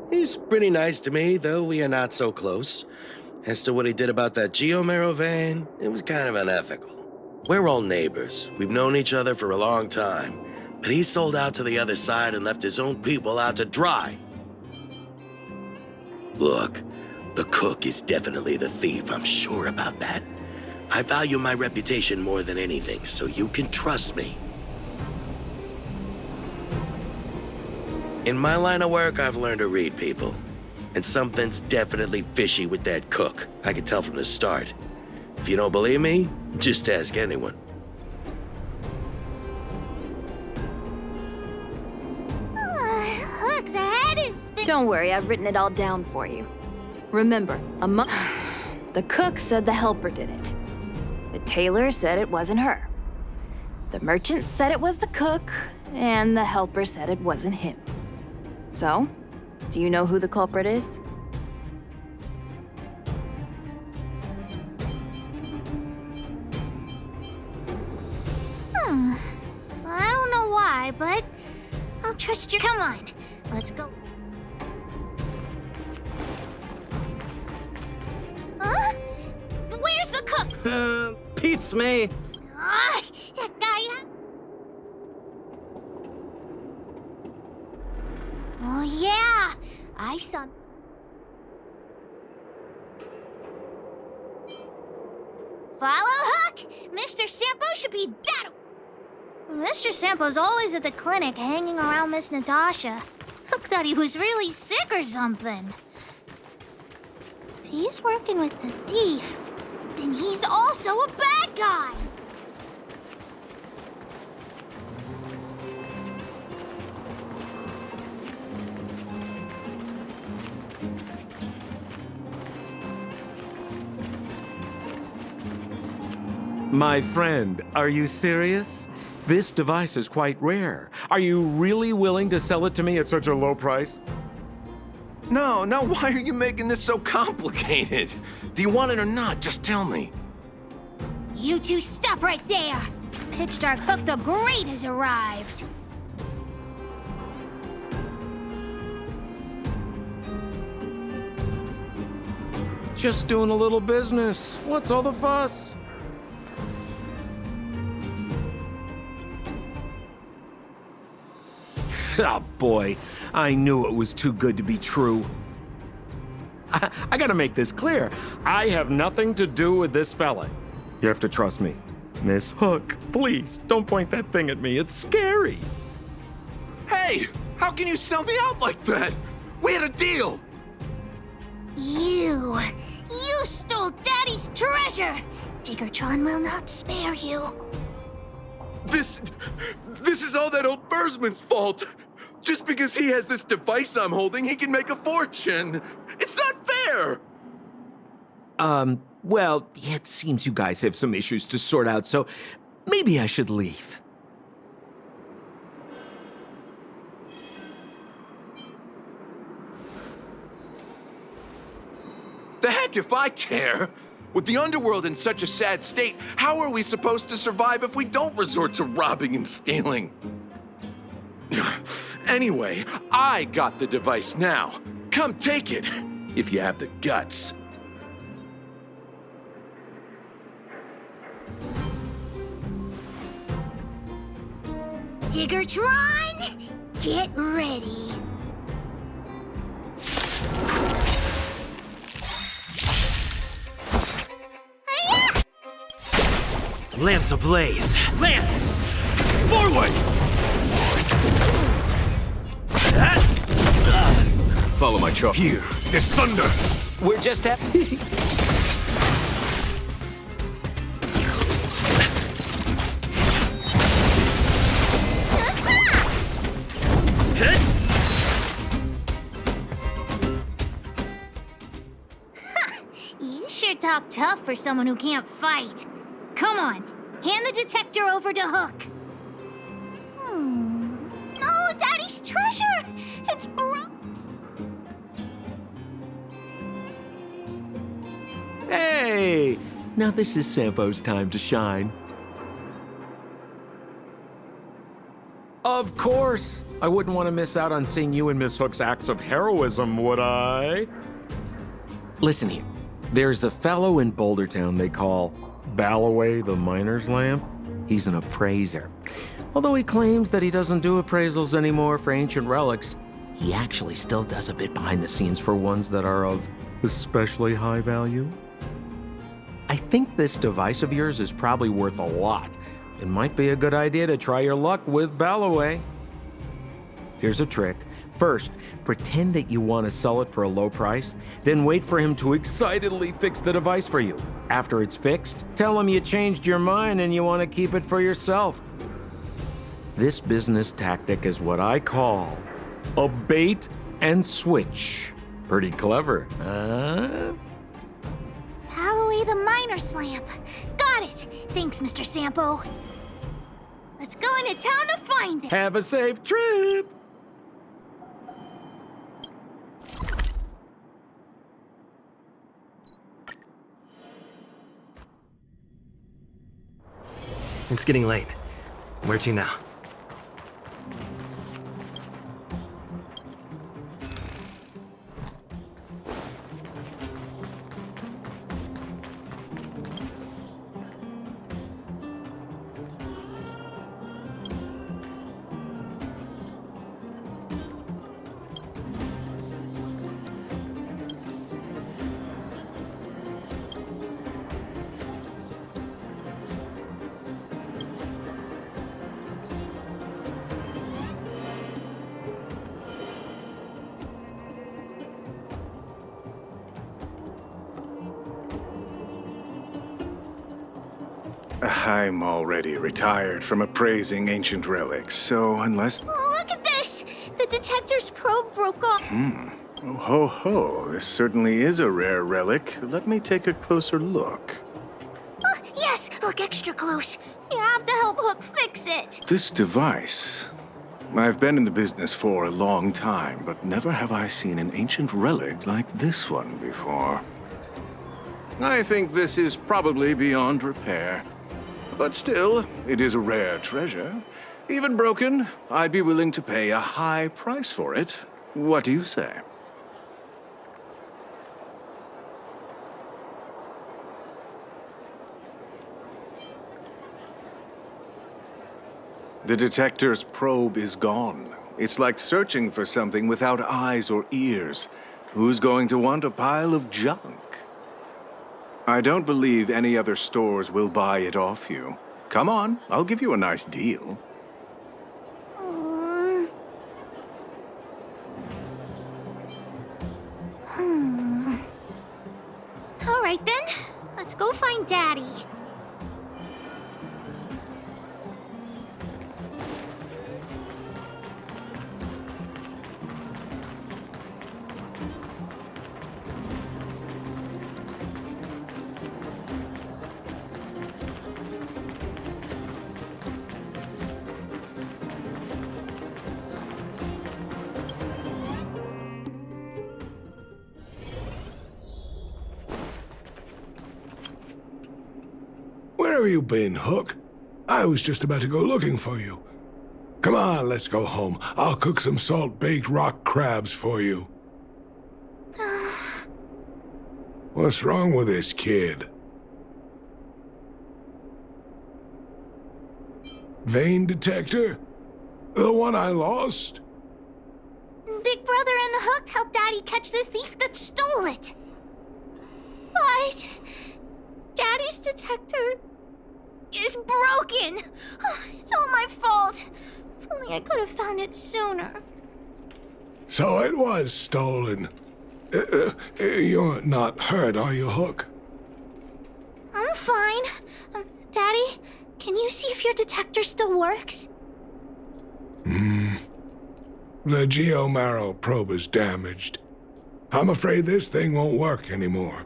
He's pretty nice to me, though we are not so close. As to what he did about that geomarrow vein, it was kind of unethical. We're all neighbors. We've known each other for a long time. But he sold out to the other side and left his own people out to dry. Look, the cook is definitely the thief, I'm sure about that. I value my reputation more than anything, so you can trust me. In my line of work, I've learned to read people. And something's definitely fishy with that cook. I could tell from the start. If you don't believe me, just ask anyone. Hook's head is Don't worry, I've written it all down for you. Remember, the cook said the helper did it. The tailor said it wasn't her. The merchant said it was the cook, and the helper said it wasn't him. So, do you know who the culprit is? I don't know why, but I'll trust you. Come on, let's go. Huh? Where's the cook? Pete's me. That guy. Oh yeah, I saw. Follow Hook! Mr. Sampo should be that. Mr. Sampo's always at the clinic hanging around Miss Natasha. Hook thought he was really sick or something. If he's working with the thief, then he's also a bad guy. My friend, are you serious? This device is quite rare. Are you really willing to sell it to me at such a low price? No, why are you making this so complicated? Do you want it or not? Just tell me. You two stop right there. Pitch Dark Hook the Great has arrived. Just doing a little business. What's all the fuss? Oh boy, I knew it was too good to be true. I gotta make this clear. I have nothing to do with this fella. You have to trust me. Miss Hook, please, don't point that thing at me. It's scary. Hey, how can you sell me out like that? We had a deal. You stole Daddy's treasure. Diggertron will not spare you. This is all that old Versman's fault. Just because he has this device I'm holding, he can make a fortune. It's not fair. Well, it seems you guys have some issues to sort out, so maybe I should leave. The heck if I care? With the underworld in such a sad state, how are we supposed to survive if we don't resort to robbing and stealing? Anyway, I got the device now. Come take it, if you have the guts. Diggertron, get ready. Lance ablaze! Lance! Forward! Follow my chalk. Here, there's thunder! We're just You sure talk tough for someone who can't fight. Come on, hand the detector over to Hook. No, Daddy's treasure! It's Hey! Now this is Sampo's time to shine. Of course! I wouldn't want to miss out on seeing you and Miss Hook's acts of heroism, would I? Listen here. There's a fellow in Bouldertown they call Balloway the Miner's Lamp. He's an appraiser. Although he claims that he doesn't do appraisals anymore for ancient relics, he actually still does a bit behind the scenes for ones that are of especially high value. I think this device of yours is probably worth a lot. It might be a good idea to try your luck with Balloway. Here's a trick. First, pretend that you want to sell it for a low price, then wait for him to excitedly fix the device for you. After it's fixed, tell him you changed your mind and you want to keep it for yourself. This business tactic is what I call a bait and switch. Pretty clever, huh? Balloway the Miner's Lamp. Got it. Thanks, Mr. Sampo. Let's go into town to find it. Have a safe trip. It's getting late. Where to now? I'm already retired from appraising ancient relics, so unless... Look at this! The detector's probe broke off. Oh, ho, ho. This certainly is a rare relic. Let me take a closer look. Yes! Look extra close. You have to help Hook fix it. This device... I've been in the business for a long time, but never have I seen an ancient relic like this one before. I think this is probably beyond repair. But still, it is a rare treasure. Even broken, I'd be willing to pay a high price for it. What do you say? The detector's probe is gone. It's like searching for something without eyes or ears. Who's going to want a pile of junk? I don't believe any other stores will buy it off you. Come on, I'll give you a nice deal. All right then, let's go find Daddy. Where have you been, Hook? I was just about to go looking for you. Come on, let's go home. I'll cook some salt-baked rock crabs for you. What's wrong with this kid? Vein detector? The one I lost? Big Brother and Hook helped Daddy catch the thief that stole it. But Daddy's detector is broken. It's all my fault. If only I could have found it sooner. So it was stolen. You're not hurt, are you, Hook? I'm fine. Daddy, can you see if your detector still works? The geomarrow probe is damaged. I'm afraid this thing won't work anymore.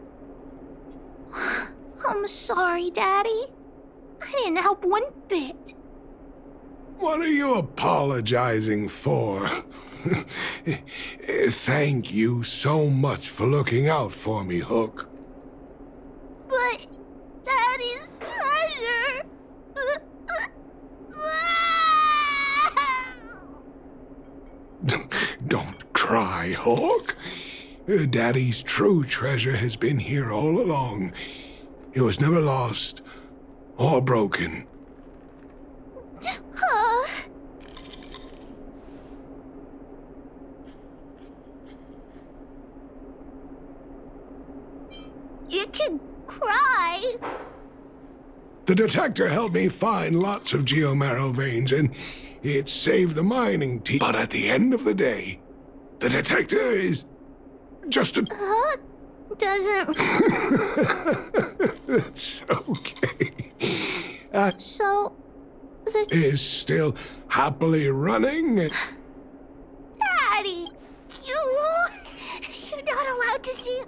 I'm sorry, Daddy. I didn't help one bit. What are you apologizing for? Thank you so much for looking out for me, Hook. But Daddy's treasure... Don't cry, Hook. Daddy's true treasure has been here all along. It was never lost or broken. You can cry. The detector helped me find lots of geomarrow veins, and it saved the mining team. But at the end of the day, the detector is just a... Doesn't... It's okay. So... Is still happily running. Daddy! You're not allowed to see...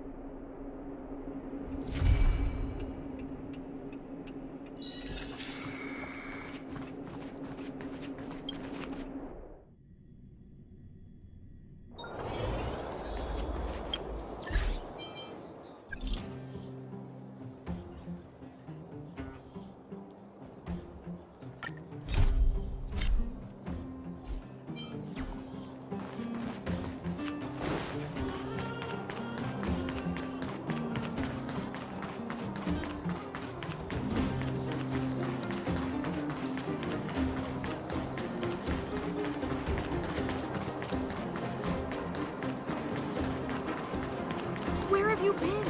Where have you been?